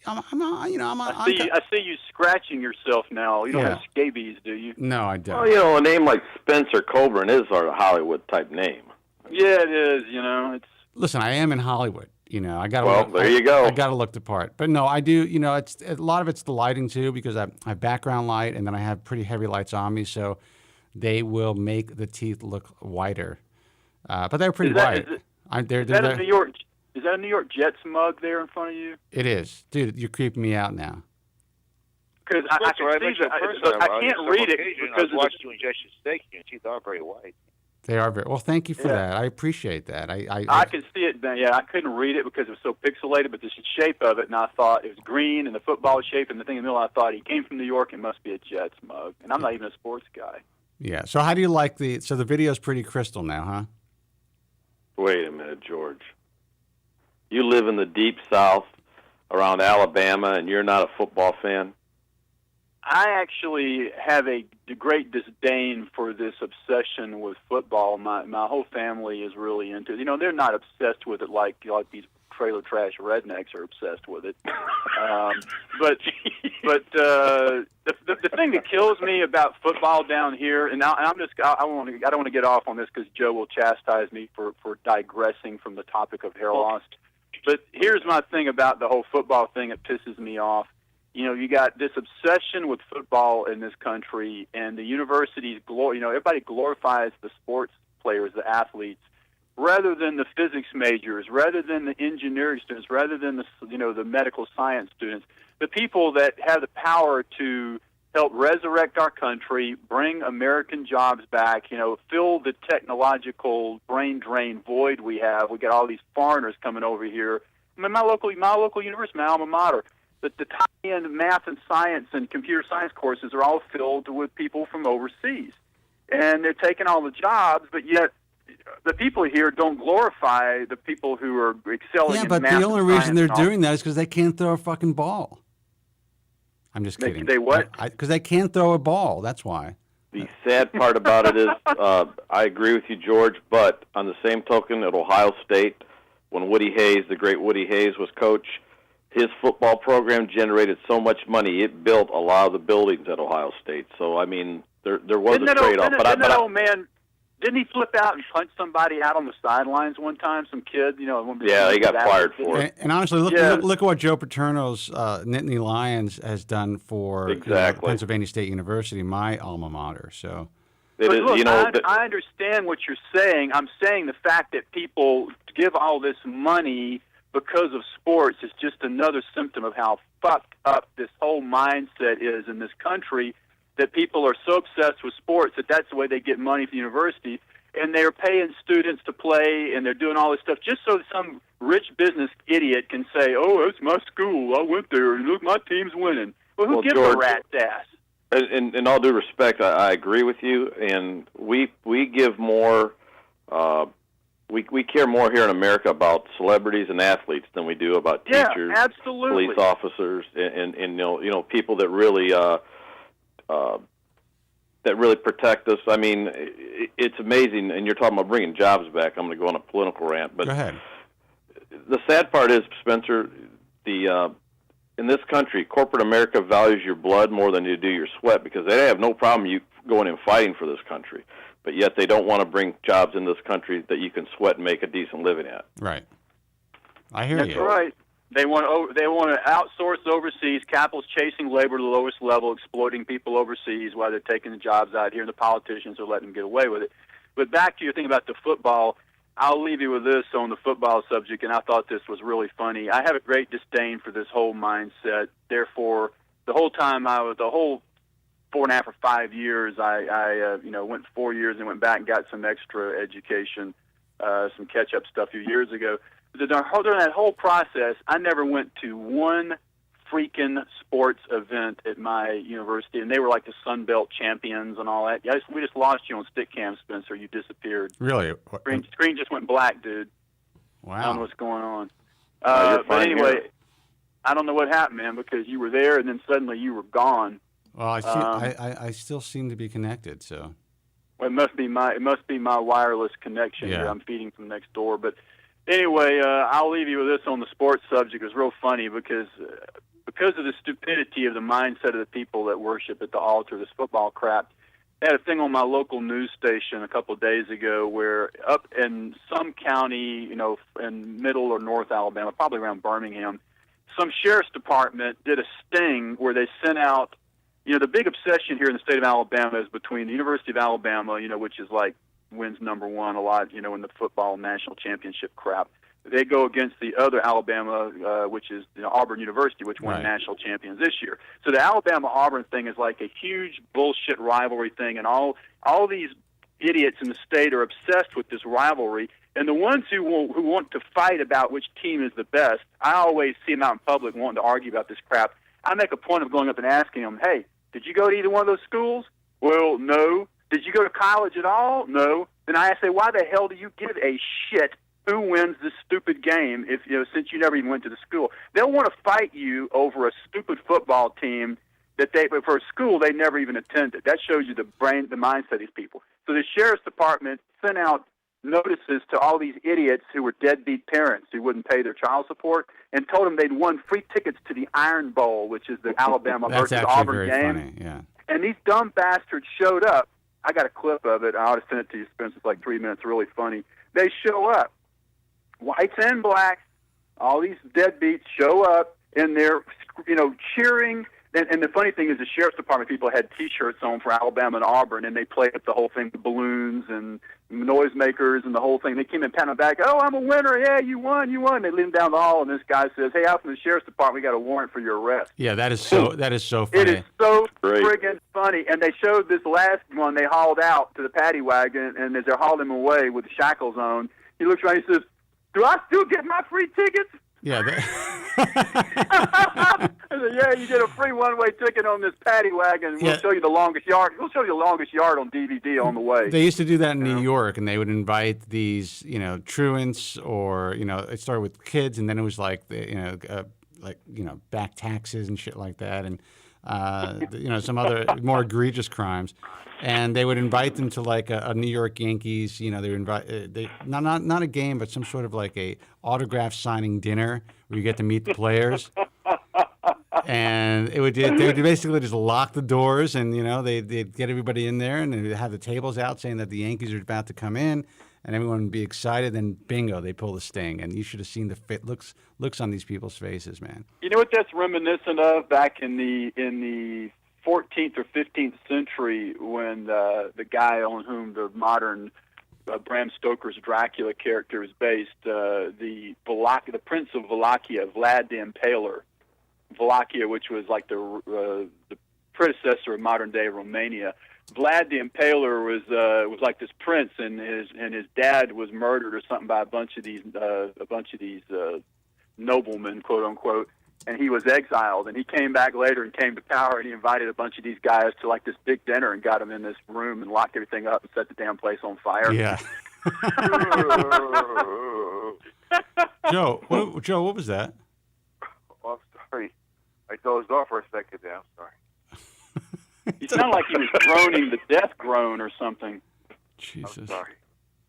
I see you scratching yourself now. You don't have scabies, do you? No, I don't. Well, a name like Spencer Coburn is a Hollywood type name. Yeah, it is. It's. Listen, I am in Hollywood. I got. There you go. I got to look the part, but no, I do. It's a lot of it's the lighting too, because I have background light, and then I have pretty heavy lights on me, so they will make the teeth look whiter. But they're pretty white. Is that a New York Jets mug there in front of you? It is, dude. You're creeping me out now. Because I can see that. I can't read it because I watched you ingest your steak. Your teeth are very white. They are very well. Thank you for that. I appreciate that. I can see it. Yeah, I couldn't read it because it was so pixelated, but the shape of it, and I thought it was green and the football shape and the thing in the middle. I thought he came from New York. It must be a Jets mug, and I'm not even a sports guy. Yeah. So how do you like the video's pretty crystal now, huh? Wait a minute, George. You live in the deep South around Alabama, and you're not a football fan? I actually have a great disdain for this obsession with football. My whole family is really into it. They're not obsessed with it like these trailer trash rednecks are obsessed with it. But the thing that kills me about football down here, and I don't want to get off on this because Joe will chastise me for digressing from the topic of hair loss. But here's my thing about the whole football thing that pisses me off. You got this obsession with football in this country, and the universities everybody glorifies the sports players, the athletes, rather than the physics majors, rather than the engineering students, rather than the medical science students, the people that have the power to help resurrect our country, bring American jobs back, fill the technological brain drain void we have. We got all these foreigners coming over here. I mean, my local university, my alma mater, the high-end math and science and computer science courses are all filled with people from overseas. And they're taking all the jobs, but yet the people here don't glorify the people who are excelling in math and science. Yeah, but the only reason they're doing that is because they can't throw a fucking ball. I'm just kidding. They what? Because they can't throw a ball. That's why. The sad part about it is, I agree with you, George, but on the same token, at Ohio State, when Woody Hayes, the great Woody Hayes, was coach, his football program generated so much money, it built a lot of the buildings at Ohio State. So, I mean, there was a trade-off. Didn't he flip out and punch somebody out on the sidelines one time? Some kid, Yeah, he got fired for it. And honestly, look at what Joe Paterno's Nittany Lions has done for Pennsylvania State University, my alma mater. So, I understand what you're saying. I'm saying the fact that people give all this money because of sports is just another symptom of how fucked up this whole mindset is in this country, that people are so obsessed with sports that that's the way they get money for the university, and they're paying students to play, and they're doing all this stuff just so some rich business idiot can say, oh, it's my school, I went there, and look, my team's winning. Well, who gives a rat's ass? In all due respect, I agree with you, and we give more... We care more here in America about celebrities and athletes than we do about teachers, absolutely, police officers, and people that really protect us. I mean, it's amazing. And you're talking about bringing jobs back. I'm going to go on a political rant, but go ahead. The sad part is, Spencer, in this country, corporate America values your blood more than you do your sweat, because they have no problem you going and fighting for this country. but yet they don't want to bring jobs in this country that you can sweat and make a decent living at. Right. I hear That's you. right. They want to outsource overseas. Capital's chasing labor to the lowest level, exploiting people overseas while they're taking the jobs out here, and the politicians are letting them get away with it. But back to your thing about the football, I'll leave you with this on the football subject, and I thought this was really funny. I have a great disdain for this whole mindset. Therefore, the whole 4.5 or 5 years, I went 4 years and went back and got some extra education, some catch-up stuff a few years ago. During that whole process, I never went to one freaking sports event at my university, and they were like the Sun Belt champions and all that. We just lost you on stick cam, Spencer. You disappeared. Really? Screen just went black, dude. Wow. I don't know what's going on. You're but fine anyway, here. I don't know what happened, man, because you were there and then suddenly you were gone. Well, I still seem to be connected, so. Well, it must be my wireless connection Yeah. here. I'm feeding from next door, but anyway, I'll leave you with this on the sports subject. It was real funny because of the stupidity of the mindset of the people that worship at the altar, this football crap. I had a thing on my local news station a couple of days ago where up in some county, in middle or north Alabama, probably around Birmingham, some sheriff's department did a sting where they sent out, the big obsession here in the state of Alabama is between the University of Alabama, which is like wins number one a lot, in the football national championship crap. They go against the other Alabama, which is Auburn University, which won national champions this year. So the Alabama-Auburn thing is like a huge bullshit rivalry thing, and all these idiots in the state are obsessed with this rivalry. And the ones who want to fight about which team is the best, I always see them out in public wanting to argue about this crap. I make a point of going up and asking them, hey, did you go to either one of those schools? Well, no. Did you go to college at all? No. Then I say, why the hell do you give a shit who wins this stupid game if since you never even went to the school? They'll want to fight you over a stupid football team but for a school they never even attended. That shows you the mindset of these people. So the sheriff's department sent out notices to all these idiots who were deadbeat parents who wouldn't pay their child support and told them they'd won free tickets to the Iron Bowl, which is the Alabama versus Auburn game. Funny, yeah. And these dumb bastards showed up. I got a clip of it. I ought to send it to you, Spence. It's like 3 minutes. Really funny. They show up, whites and blacks. All these deadbeats show up, and they're cheering. And the funny thing is, the sheriff's department people had T-shirts on for Alabama and Auburn, and they played up the whole thing with balloons and noisemakers and the whole thing. They came and patted them back. Oh, I'm a winner! Yeah, you won! You won! They lead him down the hall, and this guy says, "Hey, out from the sheriff's department, we got a warrant for your arrest." Yeah, that is so funny. It is so friggin' funny. And they showed this last one they hauled out to the paddy wagon, and as they're hauling him away with the shackles on, he looks around and he says, "Do I still get my free tickets?" Yeah. I said, yeah, you get a free one-way ticket on this paddy wagon. We'll show you the longest yard. We'll show you the longest yard on DVD on the way. They used to do that in New York, and they would invite these, truants, or it started with kids, and then it was like back taxes and shit like that, and some other more egregious crimes. And they would invite them to like a New York Yankees, they would invite not a game, but some sort of like a autograph signing dinner where you get to meet the players. And they would basically just lock the doors, and they'd get everybody in there, and they'd have the tables out saying that the Yankees are about to come in, and everyone would be excited. Then bingo, they pull the sting, and you should have seen the looks on these people's faces, man. You know what that's reminiscent of? Back in the 14th or 15th century, when the guy on whom the modern Bram Stoker's Dracula character is based, the Prince of Wallachia, Vlad the Impaler. Wallachia, which was like the predecessor of modern day Romania. Vlad the Impaler was like this prince, and his dad was murdered or something by a bunch of these noblemen, quote unquote. And he was exiled, and he came back later and came to power, and he invited a bunch of these guys to like this big dinner and got them in this room and locked everything up and set the damn place on fire. Yeah. Joe, what was that? Oh, I'm sorry. I dozed off for a second there. I'm sorry. He sounded like he was groaning the death groan or something. Jesus. I'm sorry.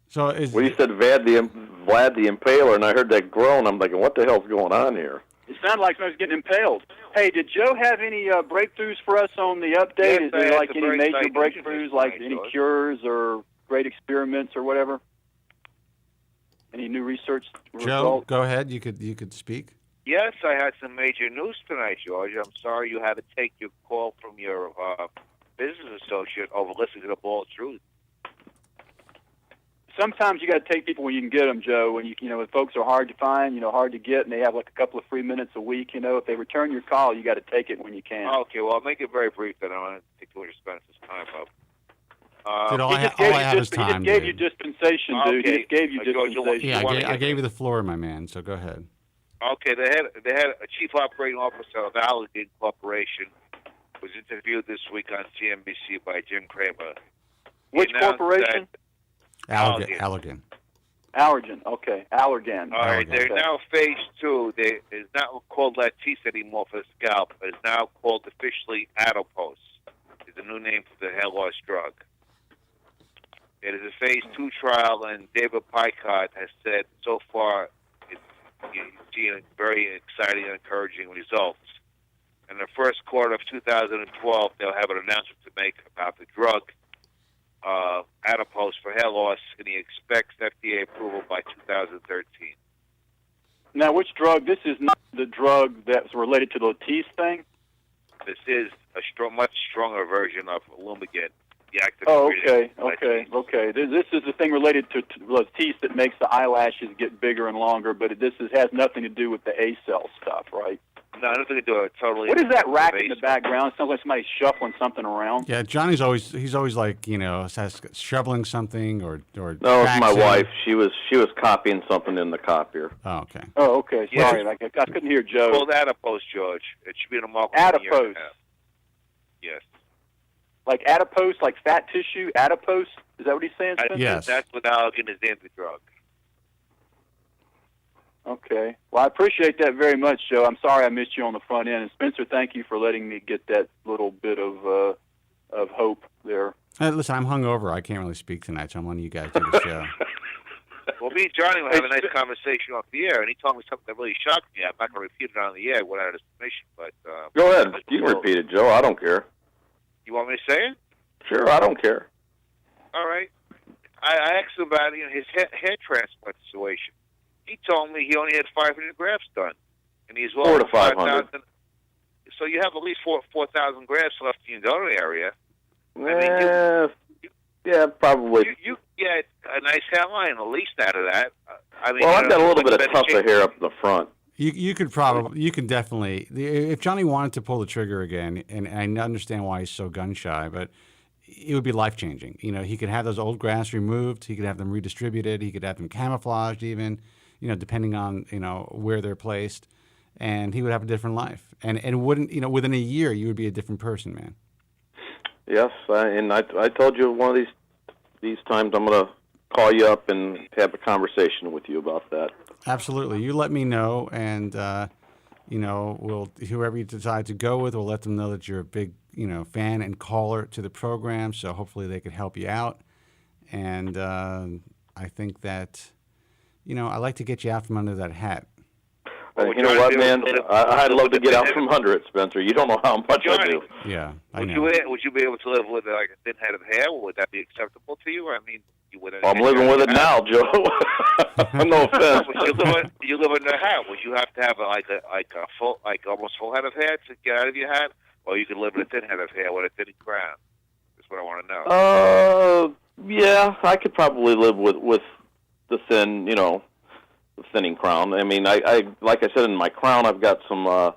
So you said Vlad the Impaler, and I heard that groan. I'm thinking, what the hell's going on here? It sounded like somebody was getting impaled. Hey, did Joe have any breakthroughs for us on the update? Yes, Is there I like had any the major break- breakthroughs, like any cures or great experiments or whatever? Any new research Joe, results? go ahead. You could speak. Yes, I had some major news tonight, George. I'm sorry you had to take your call from your business associate over listening to the Bald Truth. Sometimes you got to take people when you can get them, Joe. When when folks are hard to find, hard to get, and they have like a couple of free minutes a week, if they return your call, you got to take it when you can. Okay, well, I'll make it very brief. Then I want to take too much Spencer's time up. Dude, all I have is time. He just gave you dispensation, dude. Okay. He just gave you dispensation. Yeah, I gave you the floor, my man. So go ahead. Okay, they had a chief operating officer of Allergan Corporation was interviewed this week on CNBC by Jim Cramer. Which corporation? Allergan. Allergan. Okay, Allergan. All right, they're now phase 2. It's not called Latisse anymore for the scalp. It's now called officially Adipose. It's a new name for the hair loss drug. It is a phase 2 trial, and David Picard has said so far he's seeing very exciting and encouraging results. In the first quarter of 2012, they'll have an announcement to make about the drug, Adipose for hair loss, and he expects FDA approval by 2013. Now, which drug? This is not the drug that's related to the Latisse thing? This is a much stronger version of Lumigant. The active okay. This is the thing related to Latisse that makes the eyelashes get bigger and longer, but has nothing to do with the A cell stuff, right? No, nothing to do with it. Totally. What is that rack in the background? It sounds like somebody shuffling something around. Yeah, Johnny's always like shoveling something or. No, it's my wife. She was copying something in the copier. Oh, okay. Oh, okay. Sorry, I couldn't hear Joe. It's called Adipose, George. It should be in the market. Adipose. Yes. Like adipose, like fat tissue. Adipose. Is that what he's saying? Yes. That's what Allergan is named the drug. Okay. Well, I appreciate that very much, Joe. I'm sorry I missed you on the front end. And Spencer, thank you for letting me get that little bit of hope there. Listen, I'm hungover. I can't really speak tonight, so I'm letting you guys do the show. Well, me and Johnny will have a nice conversation off the air, and he told me something that really shocked me. I'm not going to repeat it on the air without his permission, but... Go ahead. You can repeat it, Joe. I don't care. You want me to say it? Sure, I don't care. All right. I asked him about his hair transplant situation. He told me he only had 500 grafts done, and he's 400 to 500. So you have at least 4,000 grafts left in your donor area. Yeah, probably. You get a nice hairline at least out of that. I've got a little bit of tufted hair up in the front. You can definitely, if Johnny wanted to pull the trigger again, and I understand why he's so gun shy, but it would be life changing. He could have those old grafts removed. He could have them redistributed. He could have them camouflaged even. Depending on, where they're placed, and he would have a different life. And wouldn't, within a year, you would be a different person, man. Yes, and I told you one of these times I'm going to call you up and have a conversation with you about that. Absolutely. You let me know, and, whoever you decide to go with, we'll let them know that you're a big, fan and caller to the program, so hopefully they could help you out. And I think that... I like to get you out from under that hat. You know what, man? I'd love to get out from under it, Spencer. You don't know how much I do. Yeah, I know. Would you be able to live with like a thin head of hair? Would that be acceptable to you? I mean, you wouldn't. I'm living with it now, Joe. No offense. You live in the hat. Would you have to have almost full head of hair to get out of your hat, or you could live with a thin head of hair with a thin crown? That's what I want to know. Yeah, I could probably live with the thin, the thinning crown. I mean, I like I said, in my crown, I've got some, I've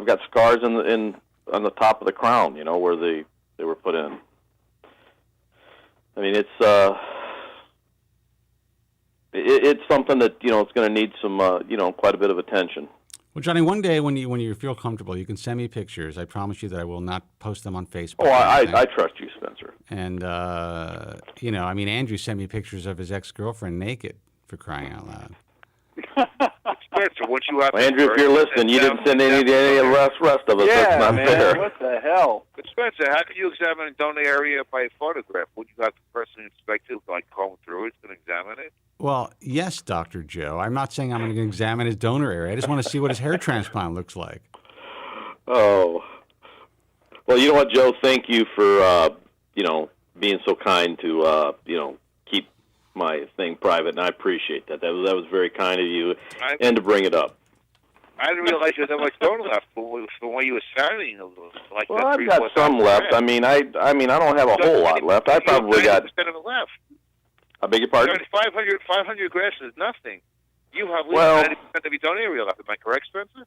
got scars on the top of the crown, where they were put in. I mean, it's something that it's going to need some, quite a bit of attention. Well, Johnny, one day when you feel comfortable, you can send me pictures. I promise you that I will not post them on Facebook. Oh, I trust you, Spencer. And, Andrew sent me pictures of his ex-girlfriend naked, for crying out loud. Spencer, once you have Andrew, if you're listening, you didn't send any of the rest of us. Yeah, That's not man, fair. what the hell? But Spencer, how can you examine a donor area by photograph? Would you have the person inspect it, comb through it and examine it? Well, yes, Dr. Joe. I'm not saying I'm going to examine his donor area. I just want to see what his hair transplant looks like. Oh. Well, you know what, Joe? Thank you for, being so kind to keep my thing private, and I appreciate that. That was very kind of you, and to bring it up. I didn't realize you had that much donor left from when you were starting. Like Well, I've got some left. I mean, I don't have a whole lot left. I probably got 90% of it left. I beg your pardon? 500 grafts is nothing. You have at least 90% of your donor area left. Am I correct, Spencer?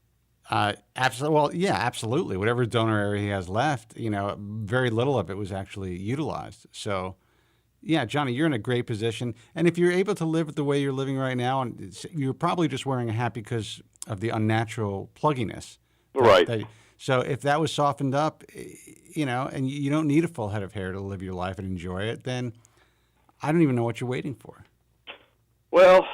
Absolutely. Well, yeah, absolutely. Whatever donor area he has left, very little of it was actually utilized. So, yeah, Johnny, you're in a great position. And if you're able to live the way you're living right now, and you're probably just wearing a hat because of the unnatural plugginess. Right. So if that was softened up, and you don't need a full head of hair to live your life and enjoy it, then I don't even know what you're waiting for. Well,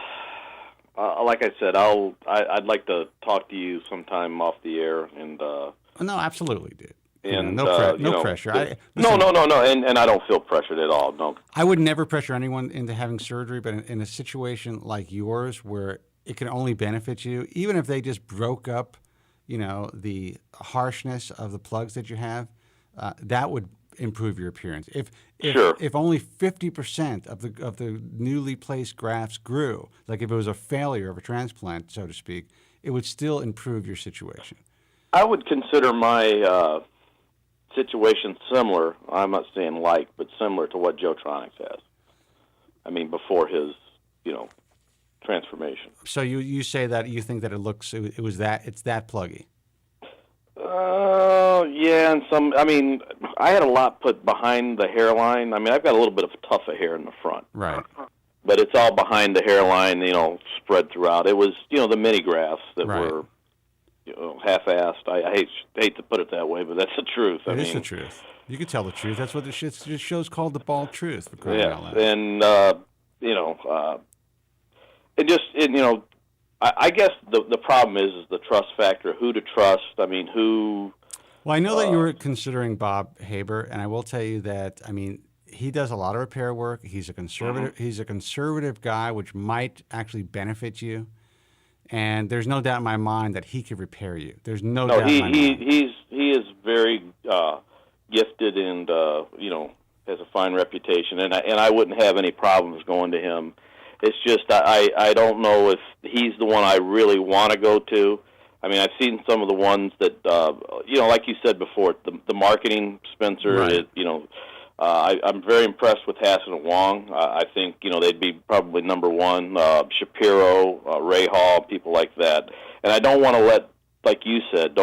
like I said, I'd like to talk to you sometime off the air, and no, absolutely, dude. And no pressure. No, and I don't feel pressured at all. No, I would never pressure anyone into having surgery, but in a situation like yours, where it can only benefit you, even if they just broke up, the harshness of the plugs that you have, that would improve your appearance. If only 50% of the newly placed grafts grew, like if it was a failure of a transplant, so to speak, it would still improve your situation. I would consider my situation similar. I'm not saying like, but similar to what Joe Tronics has. I mean, before his, transformation. So you say that you think that it's that pluggy. Yeah, and I had a lot put behind the hairline. I mean, I've got a little bit of tuft of hair in the front. Right. But it's all behind the hairline, spread throughout. It was, the mini grafts that were, half-assed. I hate to put it that way, but that's the truth. It is the truth. You can tell the truth. That's what this show's called, The Bald Truth. For crying out loud. And, I guess the problem is the trust factor, who to trust. I mean, who... Well, I know that you were considering Bob Haber, and I will tell you that, he does a lot of repair work. He's a conservative. Mm-hmm. He's a conservative guy, which might actually benefit you. And there's no doubt in my mind that he could repair you. There's no doubt in my mind. He is very gifted and has a fine reputation, and I wouldn't have any problems going to him. It's just I don't know if he's the one I really want to go to. I mean, I've seen some of the ones that like you said before, the marketing, Spencer. Right. I'm very impressed with Hassan and Wong. I think they'd be probably number one. Shapiro, Ray Hall, people like that. And I don't want to let, like you said,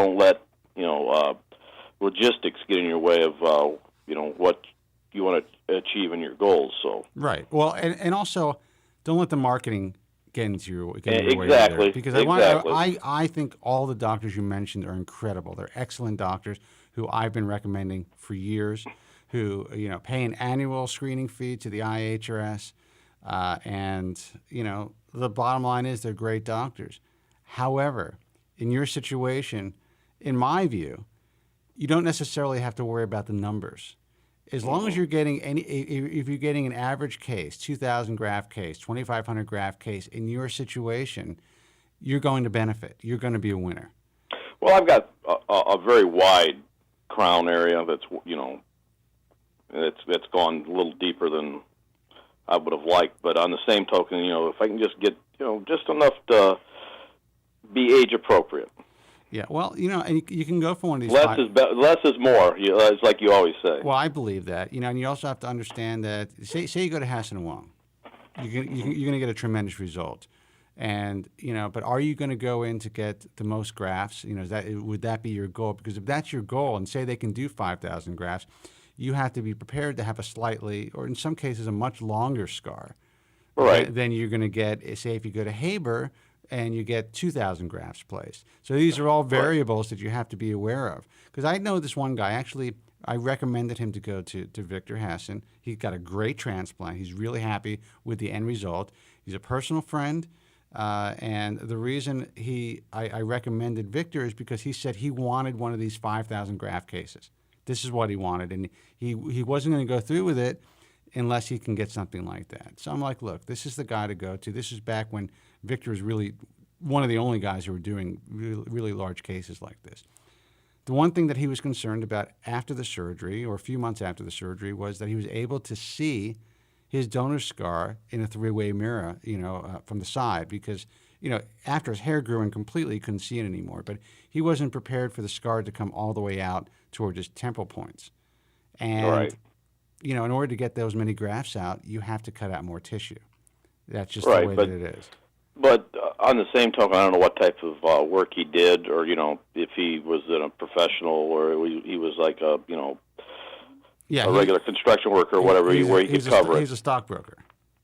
logistics get in your way of what you want to achieve in your goals. So right. Well, and also don't let the marketing get into your way. Exactly. Because exactly. I think all the doctors you mentioned are incredible. They're excellent doctors who I've been recommending for years, who pay an annual screening fee to the IHRS, and the bottom line is they're great doctors. However, in your situation, in my view, you don't necessarily have to worry about the numbers. As long as you're getting if you're getting an average case, 2,000 graft case, 2,500 graft case, in your situation, you're going to benefit. You're going to be a winner. Well, I've got a very wide crown area that's it's gone a little deeper than I would have liked. But on the same token, if I can just get just enough to be age appropriate. Yeah, well, and you can go for one of these. Less is more. It's like you always say. Well, I believe that. And you also have to understand that. Say you go to Hassan and Wong, you're going to get a tremendous result, and but are you going to go in to get the most grafts? Would that be your goal? Because if that's your goal, and say they can do 5,000 grafts, you have to be prepared to have a slightly, or in some cases, a much longer scar. Right. Than you're going to get. Say if you go to Haber and you get 2,000 grafts placed. So these are all variables that you have to be aware of. Because I know this one guy, actually, I recommended him to go to Victor Hassan. He got a great transplant. He's really happy with the end result. He's a personal friend. And the reason I recommended Victor is because he said he wanted one of these 5,000 graft cases. This is what he wanted. And he wasn't going to go through with it unless he can get something like that. So I'm like, look, this is the guy to go to. This is back when Victor was really one of the only guys who were doing really, really large cases like this. The one thing that he was concerned about after the surgery, or a few months after the surgery, was that he was able to see his donor scar in a three-way mirror, from the side, because, after his hair grew in completely, he couldn't see it anymore. But he wasn't prepared for the scar to come all the way out toward his temple points. And, Right. in order to get those many grafts out, you have to cut out more tissue. That's just Right, the way that it is. But on the same token, I don't know what type of work he did, or if he was a professional, or he was like a regular construction worker or whatever, where he could cover it. He's a stockbroker.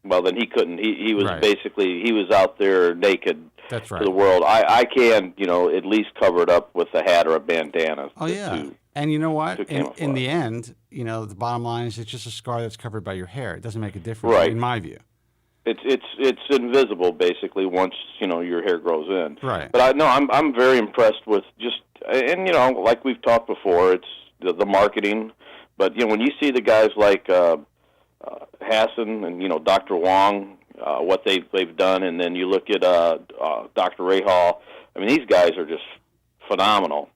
Well, then he couldn't. He was Right. basically he was out there naked That's right. to the world. I can at least cover it up with a hat or a bandana. Oh yeah. And you know what? to In the end, the bottom line is it's just a scar that's covered by your hair. It doesn't make a difference, Right. in my view. It's invisible basically once your hair grows in. Right. But I'm very impressed with like we've talked before, it's the marketing. But when you see the guys like Hassan and Dr. Wong, what they've done, and then you look at Dr. Rahal. I mean, these guys are just phenomenal.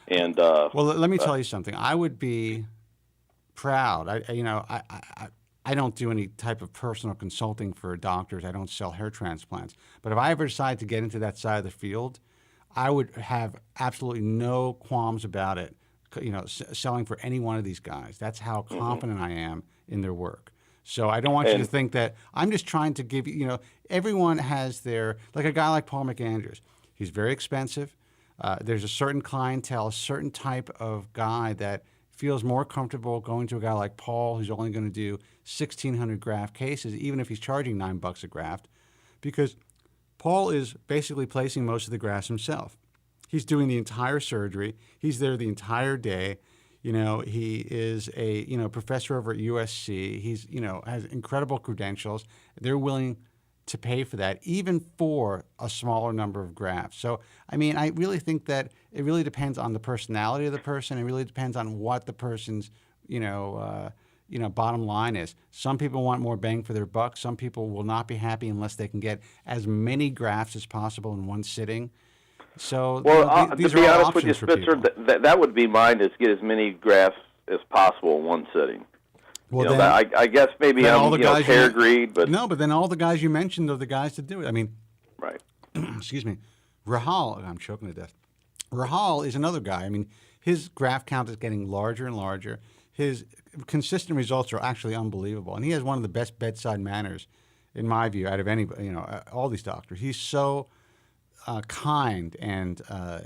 And well, let me tell you something. I would be proud. I don't do any type of personal consulting for doctors. I don't sell hair transplants. But if I ever decide to get into that side of the field, I would have absolutely no qualms about it, selling for any one of these guys. That's how confident I am in their work. So I don't want you to think that I'm just trying to give you, everyone has their, like a guy like Paul McAndrews. He's very expensive. There's a certain clientele, a certain type of guy that feels more comfortable going to a guy like Paul, who's only going to do 1,600 graft cases, even if he's charging $9 a graft, because Paul is basically placing most of the grafts himself. He's doing the entire surgery. He's there the entire day. He is a professor over at USC. He's has incredible credentials. They're willing to pay for that, even for a smaller number of grafts. So, I mean, I really think that it really depends on the personality of the person. It really depends on what the person's, bottom line is. Some people want more bang for their buck. Some people will not be happy unless they can get as many grafts as possible in one sitting. So, these to be are all honest with you, options for Spitzer, people. that would be mine, is get as many grafts as possible in one sitting. Well, I guess maybe I'm hair greed, but no, but then all the guys you mentioned are the guys to do it. I mean, right. Excuse me, Rahal. I'm choking to death. Rahal is another guy. I mean, his graft count is getting larger and larger. His consistent results are actually unbelievable, and he has one of the best bedside manners, in my view, out of any all these doctors. He's so kind and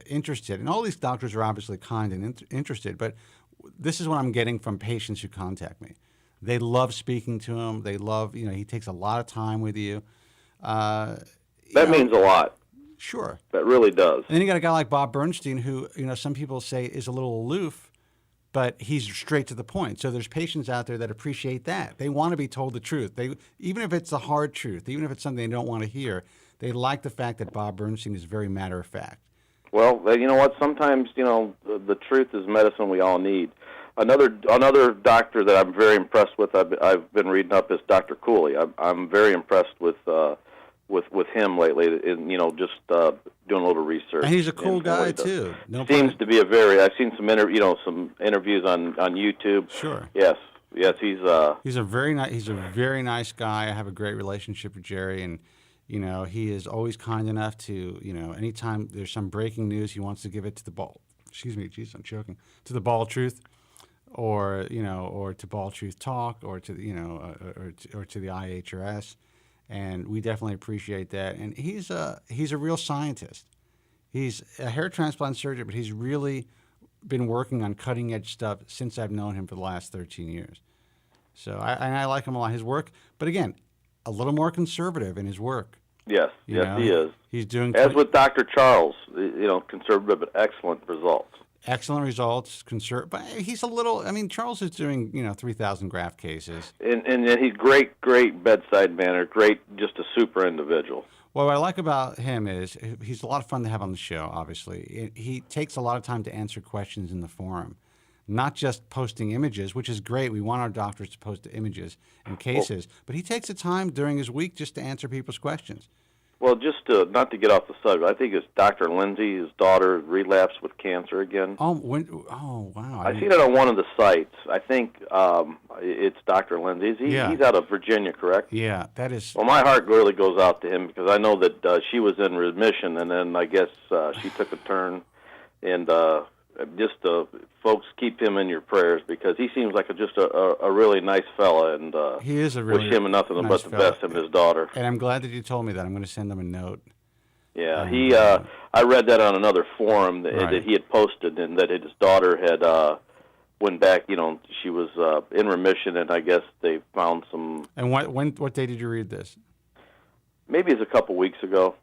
interested, and all these doctors are obviously kind and interested. But this is what I'm getting from patients who contact me. They love speaking to him. They love, he takes a lot of time with you. That means a lot. Sure. That really does. And then you got a guy like Bob Bernstein who, some people say is a little aloof, but he's straight to the point. So there's patients out there that appreciate that. They want to be told the truth. Even if it's a hard truth, even if it's something they don't want to hear, they like the fact that Bob Bernstein is very matter of fact. Well, you know what? Sometimes, the truth is medicine we all need. Another doctor that I'm very impressed with, I've been reading up, is Dr. Cooley. I'm very impressed with him lately, just doing a little research. And he's a cool guy too. Seems to be I've seen some interviews on YouTube. Sure. Yes, he's a very nice guy. I have a great relationship with Jerry, and he is always kind enough to anytime there's some breaking news, he wants to give it to the ball. Excuse me, geez, I'm choking. To the Ball Truth. Or to Ball Truth Talk, or to or to the IHRS, and we definitely appreciate that. And he's a real scientist. He's a hair transplant surgeon, but he's really been working on cutting edge stuff since I've known him for the last 13 years. So I like him a lot. His work, but again, a little more conservative in his work. Yes, he is. He's doing as with Dr. Charles, conservative but excellent results. Excellent results, but he's a little. I mean, Charles is doing 3,000 graft cases, and he's great bedside manner, just a super individual. Well, what I like about him is he's a lot of fun to have on the show. Obviously, he takes a lot of time to answer questions in the forum, not just posting images, which is great. We want our doctors to post images and cases, but he takes the time during his week just to answer people's questions. Well, just not to get off the subject, I think it's Dr. Lindsay, his daughter, relapsed with cancer again. Oh, wow! I seen it on one of the sites. I think it's Dr. Lindsay. He's out of Virginia, correct? Yeah, that is. Well, my heart really goes out to him because I know that she was in remission, and then I guess she took a turn, and folks, keep him in your prayers because he seems like just a really nice fella, and he is a really wish him nothing nice but the fella. best of his daughter. And I'm glad that you told me that. I'm going to send him a note. Yeah, I read that on another forum that he had posted, and that his daughter had went back. She was in remission, and I guess they found some. And what day did you read this? Maybe it's a couple weeks ago.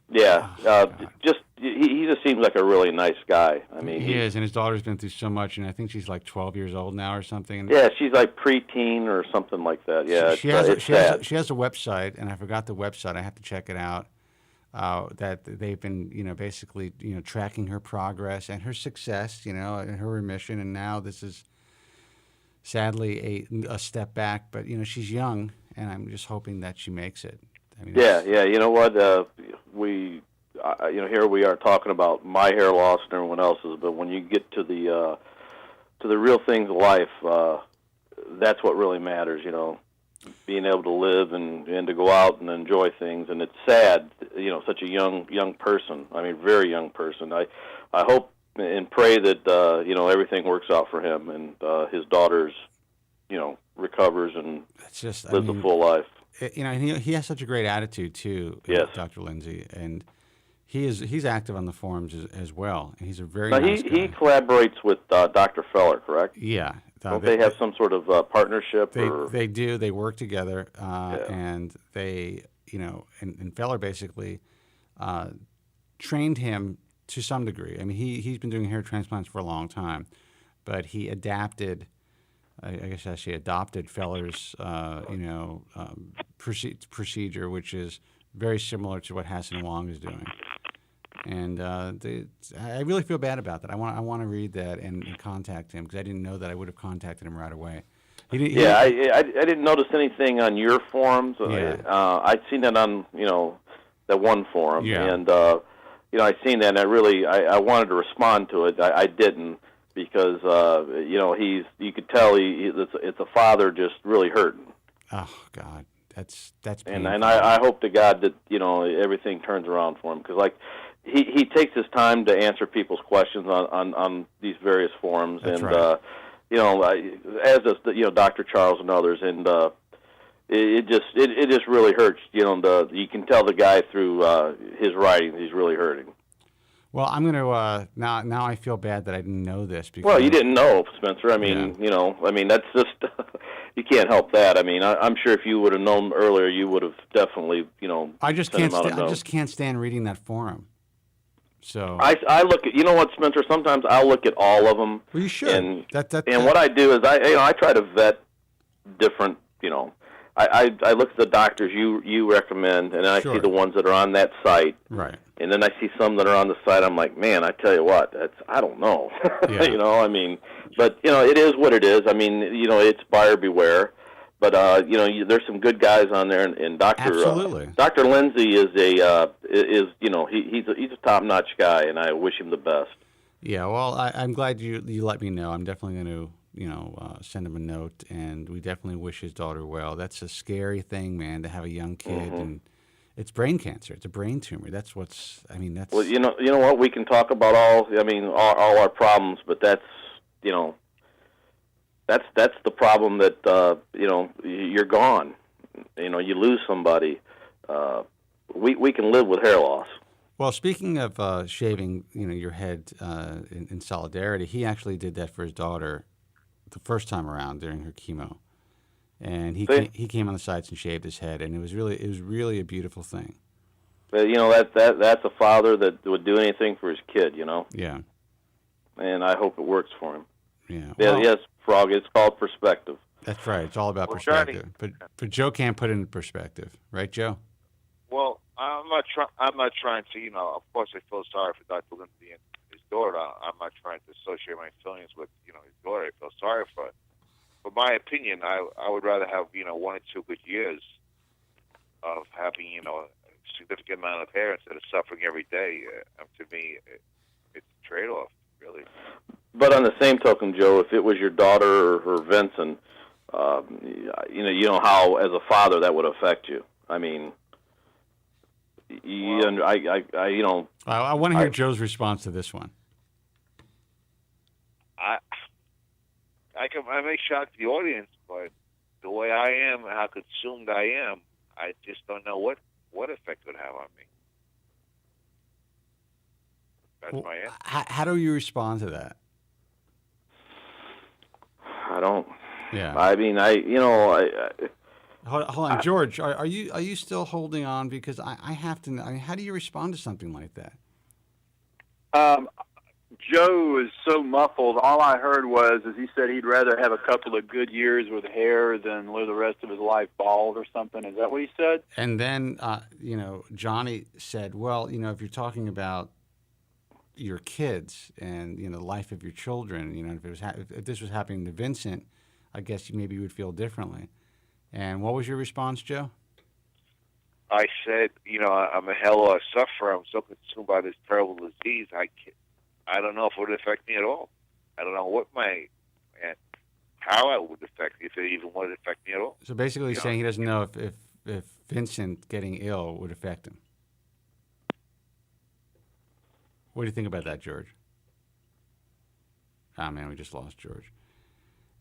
He just seems like a really nice guy. I mean, he is, and his daughter's been through so much, and I think she's like 12 years old now or something. And yeah, she's like preteen or something like that. Yeah, she has a website, and I forgot the website. I have to check it out. That they've been, basically, tracking her progress and her success, and her remission, and now this is sadly a step back. But she's young, and I'm just hoping that she makes it. I mean, yeah. You know what? Here we are talking about my hair loss and everyone else's, but when you get to the real things of life, that's what really matters. Being able to live and to go out and enjoy things. And it's sad, such a young person. I mean, very young person. I hope and pray that everything works out for him and his daughter's recovers and lives a full life. He has such a great attitude too. Yes, Dr. Lindsay, and he's active on the forums as well. And he's a very nice guy. He collaborates with Dr. Feller, correct? Yeah. Don't they have some sort of partnership? They do. They work together, and they, and Feller basically trained him to some degree. I mean, he's been doing hair transplants for a long time, but he adapted. I guess I say adopted Feller's, procedure, which is very similar to what Hassan Wong is doing. And I really feel bad about that. I want to read that and contact him because I didn't know that. I would have contacted him right away. I didn't notice anything on your forums. Yeah. I'd seen that on that one forum, and I seen that. And I wanted to respond to it. I didn't because you could tell it's a father just really hurting. Oh God, that's painful. And I hope to God that everything turns around for him because He takes his time to answer people's questions on these various forums. That's and right. As does Dr. Charles and others, and it just really hurts. You can tell the guy through his writings he's really hurting. Well, I'm going to now I feel bad that I didn't know this. Because, well, you didn't know, Spencer. I mean, that's just you can't help that. I mean, I'm sure if you would have known earlier, you would have definitely, I just can't stand reading that forum. So I look at what, Spencer. Sometimes I'll look at all of them. Well, you should. And what I do is I try to vet different. I look at the doctors you recommend, and I see the ones that are on that site. Right. And then I see some that are on the site. I'm like, man, I tell you what, I don't know. Yeah. But it is what it is. I mean, it's buyer beware. But there's some good guys on there, and Dr. Lindsay is he's a top-notch guy, and I wish him the best. Yeah, well, I'm glad you let me know. I'm definitely going to send him a note, and we definitely wish his daughter well. That's a scary thing, man, to have a young kid, and it's brain cancer. It's a brain tumor. That's what's. Well, you know what? We can talk about all our problems, but that's That's the problem that you're gone. You lose somebody. We can live with hair loss. Well, speaking of shaving, your head in solidarity, he actually did that for his daughter the first time around during her chemo, and he came on the sites and shaved his head, and it was really a beautiful thing. But that's a father that would do anything for his kid. Yeah. And I hope it works for him. Yeah. Yes, Frog. It's called perspective. That's right. It's all about perspective. Johnny, but Joe can't put it in perspective, right, Joe? Well, I'm not trying to. Of course, I feel sorry for Dr. Lindsay and his daughter. I'm not trying to associate my feelings with his daughter. I feel sorry for it. But my opinion, I would rather have 1 or 2 good years of having significant amount of hair instead of suffering every day. To me, it's a trade-off, really. But on the same token, Joe, if it was your daughter or Vincent, you know how as a father that would affect you. I mean, I want to hear Joe's response to this one. I may shock the audience, but the way I am, how consumed I am, I just don't know what effect it would have on me. That's my answer. How do you respond to that? I don't. Yeah. I mean, Hold on, George. Are you still holding on? Because I have to know. I mean, how do you respond to something like that? Joe is so muffled. All I heard was he said he'd rather have a couple of good years with hair than live the rest of his life bald or something. Is that what he said? And then, Johnny said, well, if you're talking about your kids and, the life of your children, if this was happening to Vincent, I guess maybe you would feel differently. And what was your response, Joe? I said, I'm a hell of a sufferer. I'm so consumed by this terrible disease. I don't know if it would affect me at all. I don't know how it would affect me, if it even would affect me at all. So basically he's saying he doesn't know if Vincent getting ill would affect him. What do you think about that, George? Ah, man, we just lost George.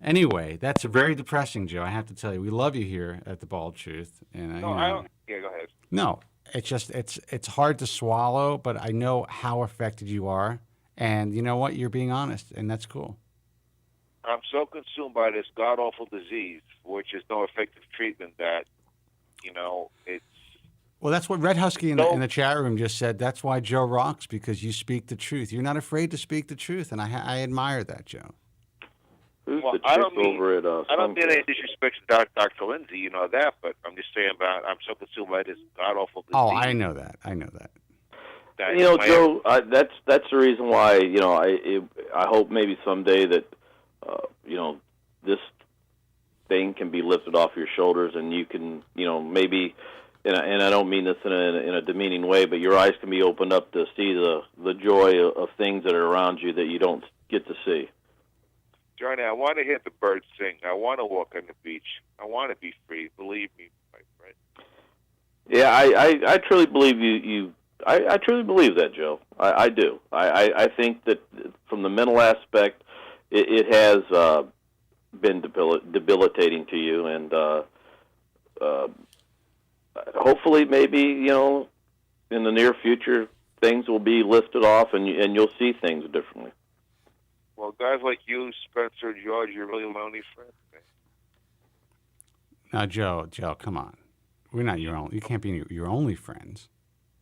Anyway, that's very depressing, Joe. I have to tell you, we love you here at the Bald Truth. And I don't. Yeah, go ahead. No, it's just it's hard to swallow, but I know how affected you are, and you know what? You're being honest, and that's cool. I'm so consumed by this god awful disease, which is no effective treatment. That it's. Well, that's what Red Husky in the chat room just said. That's why Joe rocks, because you speak the truth. You're not afraid to speak the truth, and I admire that, Joe. I don't mean any disrespect to Dr. Lindsay, you know that, but I'm just saying I'm so consumed by this god awful disease. Oh, I know that. Joe, that's the reason why I hope maybe someday that this thing can be lifted off your shoulders, and you can maybe, and I don't mean this in a demeaning way, but your eyes can be opened up to see the joy of things that are around you that you don't get to see. Johnny, I want to hear the birds sing. I want to walk on the beach. I want to be free. Believe me, my friend. Yeah, I truly believe you. I truly believe that, Joe. I do. I think that from the mental aspect, it has been debilitating to you, and hopefully, maybe in the near future, things will be lifted off, and you'll see things differently. Well, guys like you, Spencer, George, you're really lonely friends, man. Now, Joe, come on. We're not your own. You can't be your only friends.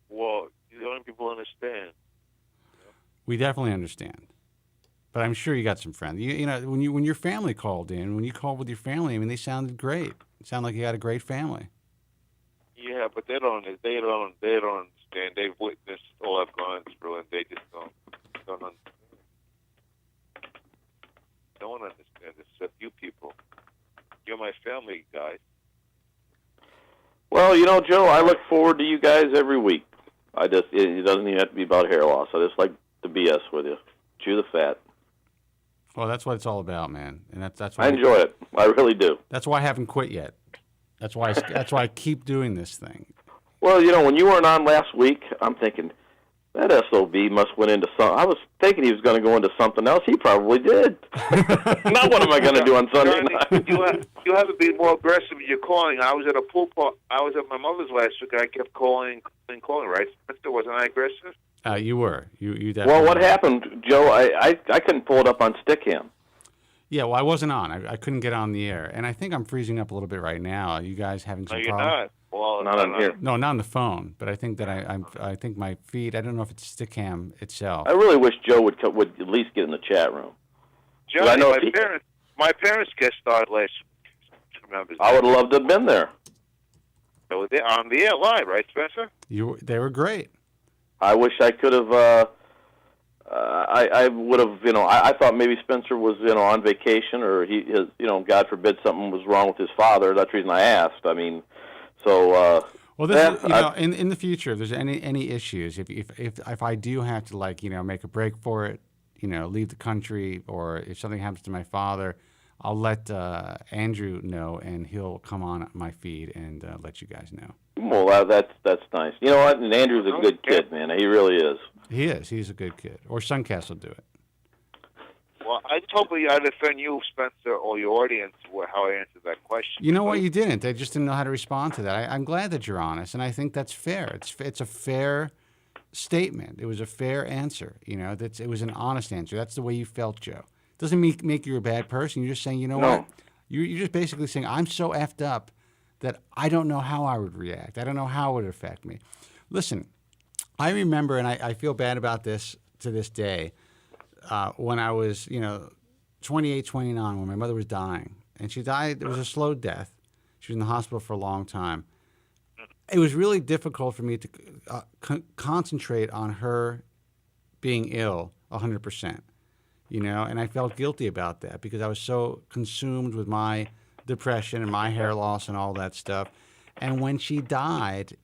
Well, the only people understand. We definitely understand. But I'm sure you got some friends. When your family called in, when you called with your family, I mean, they sounded great. It sounded like you had a great family. Yeah, but they don't understand. They've witnessed all I've gone through, and they just don't understand. No one understands except you people. You're my family, guys. Well, Joe, I look forward to you guys every week. It doesn't even have to be about hair loss. I just like to BS with you. Chew the fat. Well, that's what it's all about, man. And that's why I enjoy it. I really do. That's why I haven't quit yet. That's why I keep doing this thing. Well, when you weren't on last week, I'm thinking, that SOB must went into something. I was thinking he was going to go into something else. He probably did. Now what am I going to do on Sunday night? You have to be more aggressive in your calling. I was at a pool party. I was at my mother's last week. I kept calling, right? Spencer, wasn't I aggressive? You were. You definitely. Well, what happened, Joe? I couldn't pull it up on Stickam. Yeah, well, I wasn't on. I couldn't get on the air, and I think I'm freezing up a little bit right now. Are you guys having some problems? No, you're not. Well, not on here. No, not on the phone. But I think that I think my feed. I don't know if it's Stickam itself. I really wish Joe would at least get in the chat room. Johnny, I know my parents guest starred last week. I would have loved to have been there. So they're on the air live, right, Spencer? They were great. I wish I could have. I would have. I thought maybe Spencer was on vacation, or God forbid something was wrong with his father. That's the reason I asked. I mean, so. Well, Well, this is, in the future, if there's any issues, if I do have to make a break for it, leave the country, or if something happens to my father, I'll let Andrew know, and he'll come on my feed and let you guys know. Well, that's nice. You know what? And Andrew's a good kid, man. He really is. He is. He's a good kid. Or Suncast will do it. Well, I totally understand you, Spencer, or your audience, how I answered that question. You know what? You didn't. They just didn't know how to respond to that. I'm glad that you're honest, and I think that's fair. It's a fair statement. It was a fair answer. It was an honest answer. That's the way you felt, Joe. It doesn't make you a bad person. You're just saying, what? You're just basically saying, I'm so effed up that I don't know how I would react. I don't know how it would affect me. Listen, I remember, and I feel bad about this to this day, when I was, 28, 29, when my mother was dying. And she died, it was a slow death. She was in the hospital for a long time. It was really difficult for me to concentrate on her being ill 100%, and I felt guilty about that because I was so consumed with my depression and my hair loss and all that stuff. And when she died,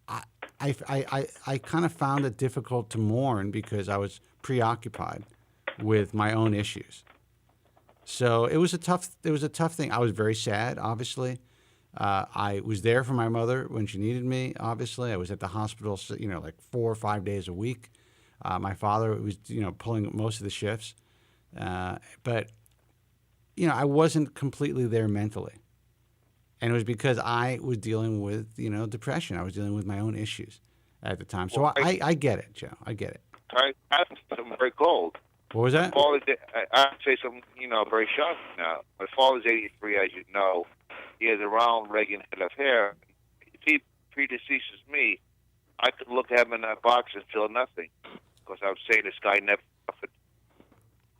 I kind of found it difficult to mourn because I was preoccupied with my own issues. So it was a tough thing. I was very sad, obviously. I was there for my mother when she needed me, obviously. I was at the hospital, 4 or 5 days a week. My father was, pulling most of the shifts. But, I wasn't completely there mentally. And it was because I was dealing with, depression. I was dealing with my own issues at the time. So I get it, Joe. I get it. I have something very cold. What was that? I would say something, very shocking now. My father's 83, as you know. He has a round, regular head of hair. If he predeceases me, I could look at him in that box and feel nothing. Because I would say this guy never suffered.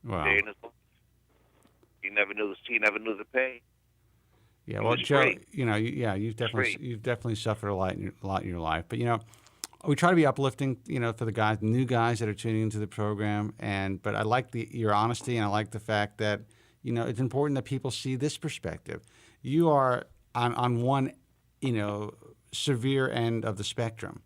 Wow. He never knew the pain. Yeah, well, Joe, you've definitely suffered a lot in your life. But we try to be uplifting, for the new guys that are tuning into the program. But I like your honesty, and I like the fact that it's important that people see this perspective. You are on one, severe end of the spectrum,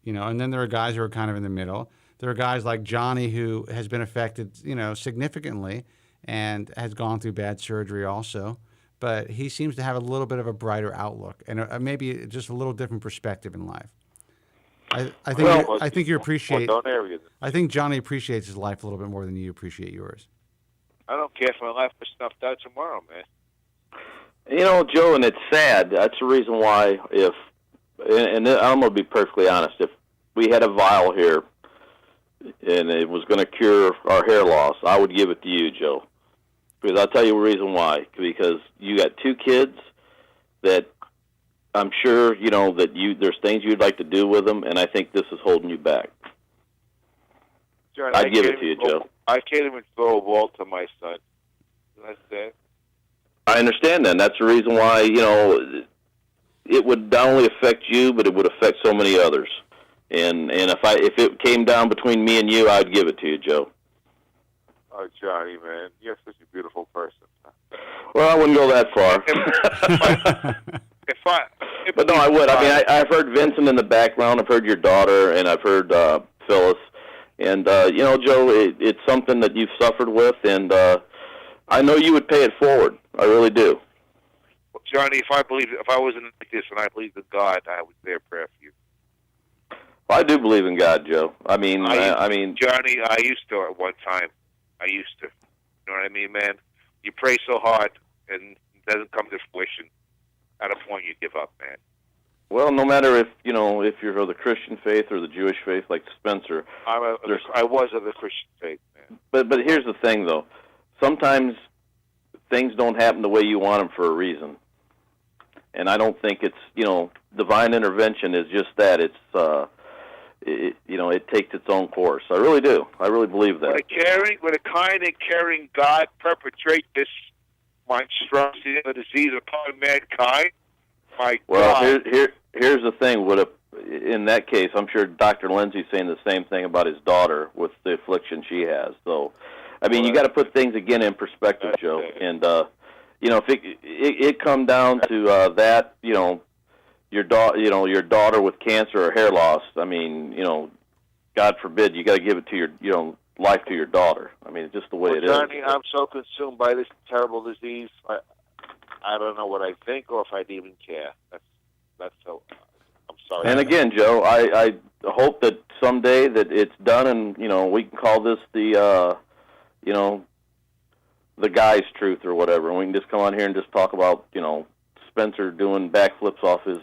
and then there are guys who are kind of in the middle. There are guys like Johnny who has been affected, significantly, and has gone through bad surgery also. But he seems to have a little bit of a brighter outlook and maybe just a little different perspective in life. I think you appreciate. I think Johnny appreciates his life a little bit more than you appreciate yours. I don't care if my life was snuffed out tomorrow, man. Joe, and it's sad. That's the reason why and I'm going to be perfectly honest, if we had a vial here and it was going to cure our hair loss, I would give it to you, Joe. Because I'll tell you the reason why. Because you got 2 kids that I'm sure, that there's things you'd like to do with them, and I think this is holding you back. John, I'd give it to you, Joe. I can't even throw a ball to my son. That's it. I understand that. And that's the reason why, it would not only affect you, but it would affect so many others. And if it came down between me and you, I'd give it to you, Joe. Oh, Johnny, man, you're such a beautiful person. Well, I wouldn't go that far. But no, I would. I mean, I've heard Vincent in the background. I've heard your daughter, and I've heard Phyllis. And, Joe, it's something that you've suffered with, and I know you would pay it forward. I really do. Well, Johnny, if I wasn't like this and I believed in God, I would say a prayer for you. I do believe in God, Joe. I mean, Johnny, I used to at one time. I used to. You know what I mean, man? You pray so hard, and it doesn't come to fruition. At a point, you give up, man. Well, no matter if you're of the Christian faith or the Jewish faith, like Spencer. I was of the Christian faith, man. But here's the thing, though. Sometimes things don't happen the way you want them for a reason. And I don't think it's, divine intervention is just that. It's, it takes its own course. I really do. I really believe that. Would a kind and caring God perpetrate this monstrosity of disease upon mankind? My God. Here's the thing. In that case, I'm sure Dr. Lindsay's saying the same thing about his daughter with the affliction she has. So, I mean, you got to put things again in perspective, Joe. And if it come down to that, your daughter with cancer or hair loss. I mean, God forbid, you got to give it to your life to your daughter. I mean, it's just the way it is. Johnny, I'm so consumed by this terrible disease. I don't know what I think or if I'd even care. That's so. I'm sorry. And again, Joe, I hope that someday that it's done, and we can call this the the guy's truth or whatever, and we can just come on here and just talk about Spencer doing backflips off his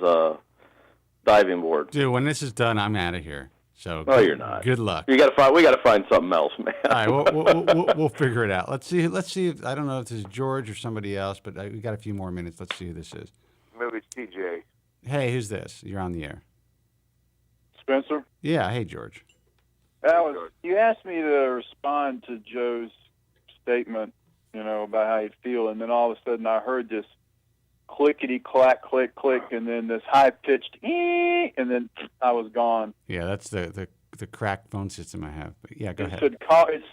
diving board. Dude, when this is done, I'm out of here. So no, you're not. Good luck. We got to find something else, man. All right, we'll figure it out. Let's see. If, I don't know if this is George or somebody else, but we got a few more minutes. Let's see who this is. Maybe it's TJ. Hey, who's this? You're on the air. Spencer? Yeah. Hey, George. You asked me to respond to Joe's statement, about how he'd feel, and then all of a sudden I heard this clickety-clack, click, click, and then this high-pitched ee, and then I was gone. Yeah, that's the cracked phone system I have. But yeah, go ahead. It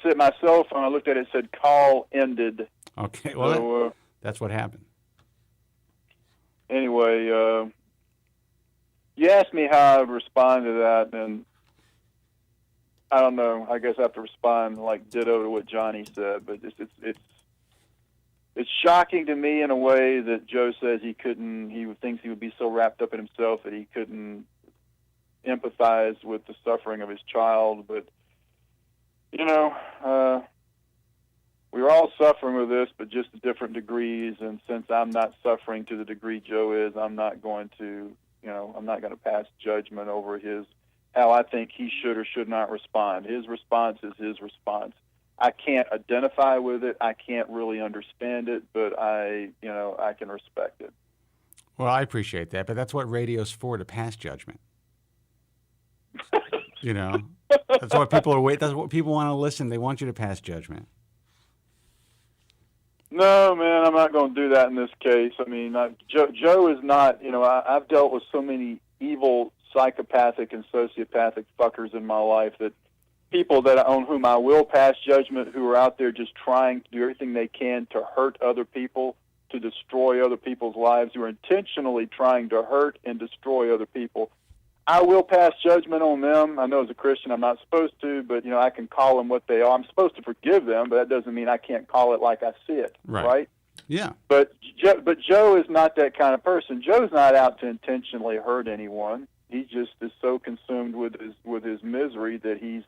said my cell phone, I looked at it, said call ended. Okay, well, so, that's what happened. Anyway, you asked me how I would respond to that, and I don't know. I guess I have to respond like ditto to what Johnny said, but it's shocking to me in a way that Joe says he thinks he would be so wrapped up in himself that he couldn't empathize with the suffering of his child. But, we're all suffering with this, but just at different degrees. And since I'm not suffering to the degree Joe is, I'm not going to pass judgment over how I think he should or should not respond. His response is his response. I can't identify with it. I can't really understand it, but I can respect it. Well, I appreciate that, but that's what radio's for, to pass judgment. That's what people are waiting. That's what people want to listen. They want you to pass judgment. No, man, I'm not going to do that in this case. I mean, Joe is not. I've dealt with so many evil, psychopathic, and sociopathic fuckers in my life that. People on whom I will pass judgment, who are out there just trying to do everything they can to hurt other people, to destroy other people's lives, who are intentionally trying to hurt and destroy other people. I will pass judgment on them. I know as a Christian I'm not supposed to, but I can call them what they are. I'm supposed to forgive them, but that doesn't mean I can't call it like I see it, right? Yeah. But Joe is not that kind of person. Joe's not out to intentionally hurt anyone. He just is so consumed with his misery that he's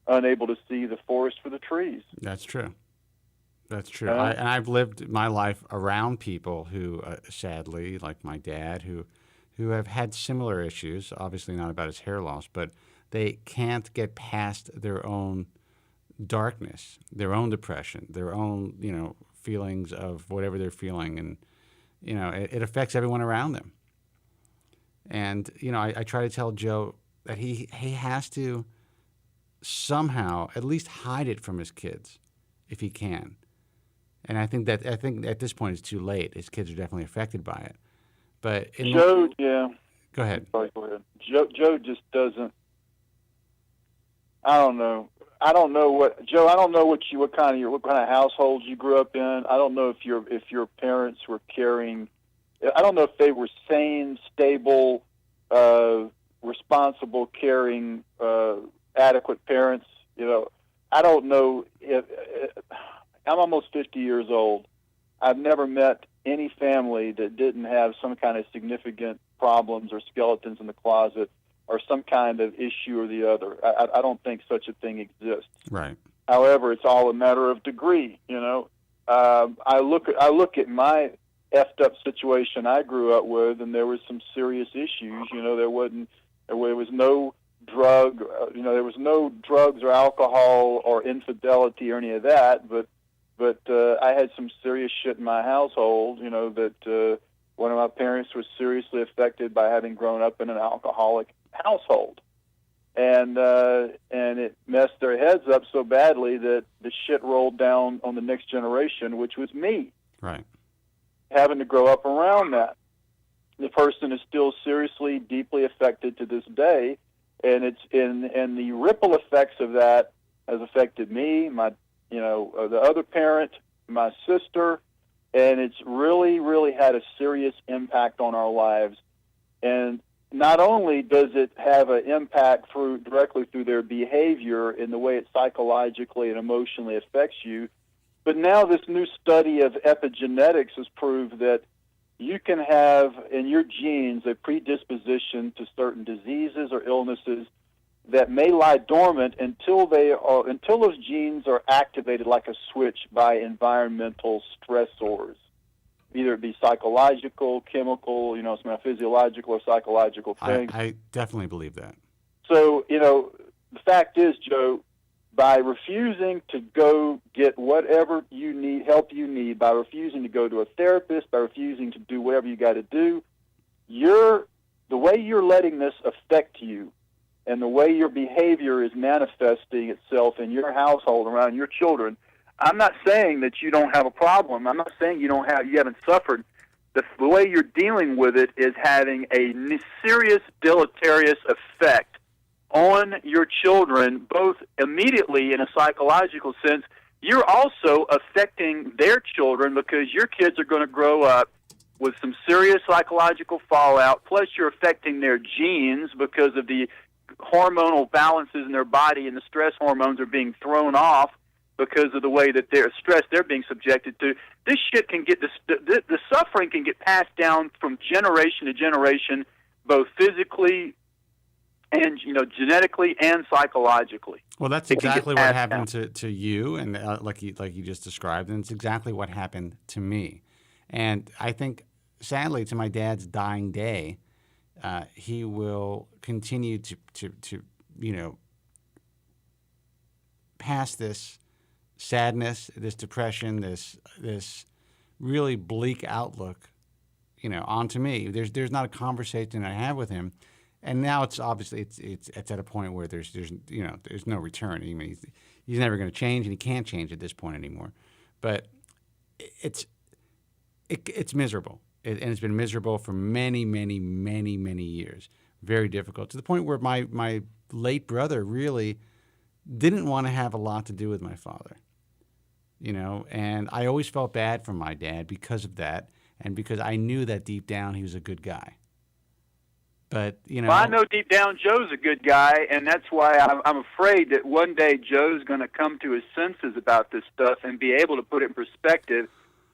unable to see the forest for the trees. That's true. That's true. And I've lived my life around people who, sadly, like my dad, who have had similar issues, obviously not about his hair loss, but they can't get past their own darkness, their own depression, their own, feelings of whatever they're feeling. And, it affects everyone around them. And, I try to tell Joe that he has to somehow at least hide it from his kids if he can. And I think at this point it's too late. His kids are definitely affected by it. But Joe, yeah. Go ahead. Sorry, go ahead. Joe just doesn't. I don't know. I don't know what kind of household you grew up in. I don't know if your parents were caring. I don't know if they were sane, stable, responsible, caring, adequate parents. I don't know if I'm almost 50 years old. I've never met any family that didn't have some kind of significant problems or skeletons in the closet or some kind of issue or the other. I don't think such a thing exists. Right. However, it's all a matter of degree. I look at my effed up situation I grew up with, and there was some serious issues. There was no drug, there was no drugs or alcohol or infidelity or any of that, but I had some serious shit in my household, that one of my parents was seriously affected by having grown up in an alcoholic household. And it messed their heads up so badly that the shit rolled down on the next generation, which was me. Right. Having to grow up around that. The person is still seriously, deeply affected to this day. And and the ripple effects of that has affected me, the other parent, my sister, and it's really, really had a serious impact on our lives. And not only does it have an impact directly through their behavior in the way it psychologically and emotionally affects you, but now this new study of epigenetics has proved that you can have in your genes a predisposition to certain diseases or illnesses that may lie dormant until those genes are activated like a switch by environmental stressors. Either it be psychological, chemical, some physiological or psychological things. I definitely believe that. So, the fact is, Joe, by refusing to go get whatever you need, help you need, by refusing to go to a therapist, by refusing to do whatever you got to do, the way you're letting this affect you and the way your behavior is manifesting itself in your household around your children. I'm not saying that you don't have a problem. I'm not saying you haven't suffered. The way you're dealing with it is having a serious deleterious effect on your children, both immediately in a psychological sense. You're also affecting their children because your kids are going to grow up with some serious psychological fallout, plus you're affecting their genes because of the hormonal balances in their body, and the stress hormones are being thrown off because of the way that they're stressed, they're being subjected to. This shit can get, the suffering can get passed down from generation to generation, both physically and, genetically and psychologically. Well, that's exactly what happened to you, and like you just described, and it's exactly what happened to me. And I think, sadly, to my dad's dying day, he will continue to pass this sadness, this depression, this really bleak outlook, onto me. There's not a conversation I have with him, and now it's obviously it's at a point where there's no return. I mean, he's never going to change, and he can't change at this point anymore. But it's miserable. And it's been miserable for many, many, many, many years. Very difficult, to the point where my late brother really didn't want to have a lot to do with my father. And I always felt bad for my dad because of that, and because I knew that deep down he was a good guy. But, Well, I know deep down Joe's a good guy, and that's why I'm afraid that one day Joe's going to come to his senses about this stuff and be able to put it in perspective.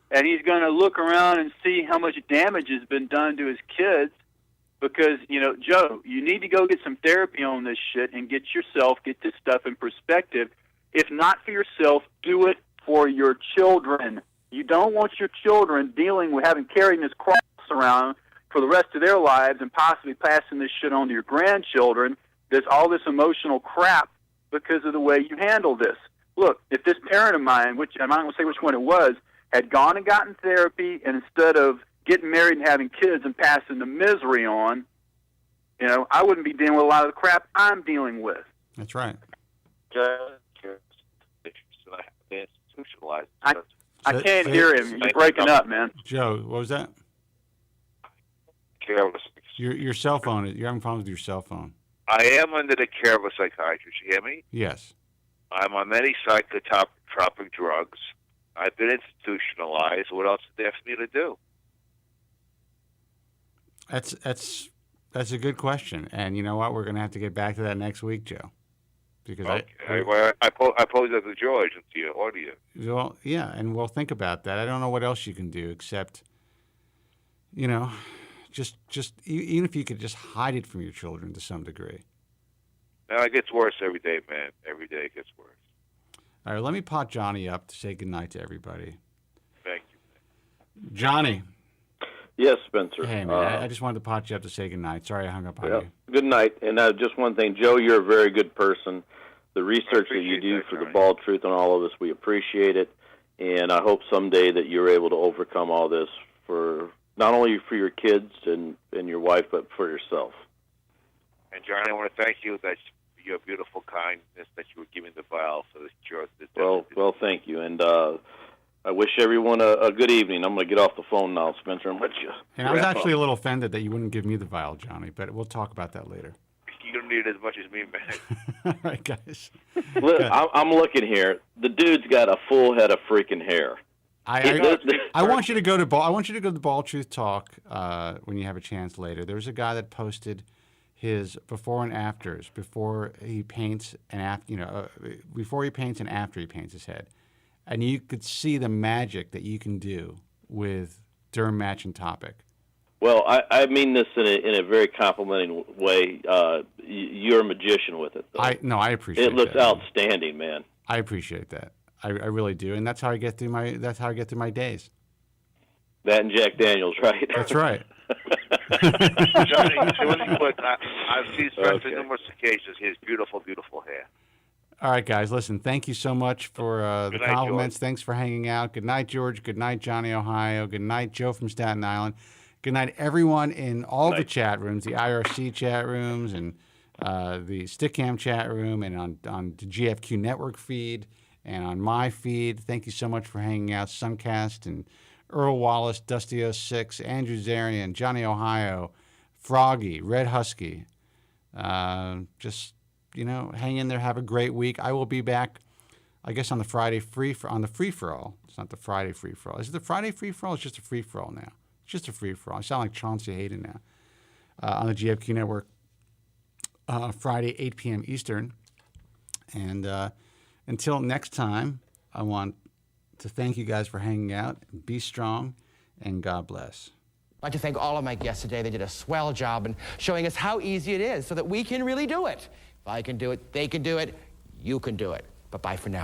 And he's going to look around and see how much damage has been done to his kids because, Joe, you need to go get some therapy on this shit and get this stuff in perspective. If not for yourself, do it for your children. You don't want your children carrying this cross around for the rest of their lives and possibly passing this shit on to your grandchildren. There's all this emotional crap because of the way you handle this. Look, if this parent of mine, which I'm not going to say which one it was, had gone and gotten therapy, and instead of getting married and having kids and passing the misery on, I wouldn't be dealing with a lot of the crap I'm dealing with. That's right. I can't hear him. You're breaking up, man. Joe, what was that? Careless. Your cell phone. You're having problems with your cell phone. I am under the care of a psychiatrist. You hear me? Yes. I'm on many psychotropic drugs. I've been institutionalized. What else is there for me to do? That's a good question, and you know what? We're going to have to get back to that next week, Joe, because I pose as a George into your audience. Well, yeah, and we'll think about that. I don't know what else you can do except, just even if you could just hide it from your children to some degree. No, it gets worse every day, man. Every day it gets worse. All right, let me pot Johnny up to say goodnight to everybody. Thank you. Johnny. Yes, Spencer. Hey, man, I just wanted to pot you up to say goodnight. Sorry I hung up on you. Good night. And just one thing, Joe, you're a very good person. The research that you do for the Bald Truth and all of us, we appreciate it. And I hope someday that you're able to overcome all this for not only for your kids and your wife, but for yourself. And, Johnny, I want to thank you that your beautiful kindness that you were giving the vial for this church. Well, thank you. And I wish everyone a good evening. I'm going to get off the phone now, Spencer, and let you. And I was actually a little offended that you wouldn't give me the vial, Johnny, but we'll talk about that later. You don't need it as much as me, man. All right, guys. Look, I'm looking here. The dude's got a full head of freaking hair. I want you to go to Ball. I want you to go to the Ball Truth Talk when you have a chance later. There's a guy that posted his before and afters before he paints and after before he paints and after he paints his head, and you could see the magic that you can do with derm matching topic. Well, I mean this in a very complimenting way. You're a magician with it, though. I appreciate it. It looks outstanding, man. I appreciate that. I really do, and that's how I get through my days. That and Jack Daniels, right? That's right. Johnny, I've seen Spencer on numerous occasions. He has beautiful, beautiful hair. All right, guys, listen, thank you so much for the night, compliments. George. Thanks for hanging out. Good night, George. Good night, Johnny, Ohio. Good night, Joe from Staten Island. Good night, everyone in all the chat rooms, the IRC chat rooms and the Stickcam chat room and on the GFQ network feed and on my feed. Thank you so much for hanging out. Suncast and UrlWallace, Dusty06, Andrew Zarian, Johnny Ohio, Froggy, Red Husky. Just, hang in there. Have a great week. I will be back, I guess, on the Friday on the free-for-all. It's not the Friday free-for-all. Is it the Friday free-for-all? It's just a free-for-all now. It's just a free-for-all. I sound like Chauncey Hayden now. On the GFQ network, Friday, 8 p.m. Eastern. And until next time, I want to thank you guys for hanging out. Be strong, and God bless. I'd like to thank all of my guests today. They did a swell job in showing us how easy it is so that we can really do it. If I can do it, they can do it, you can do it. But bye for now.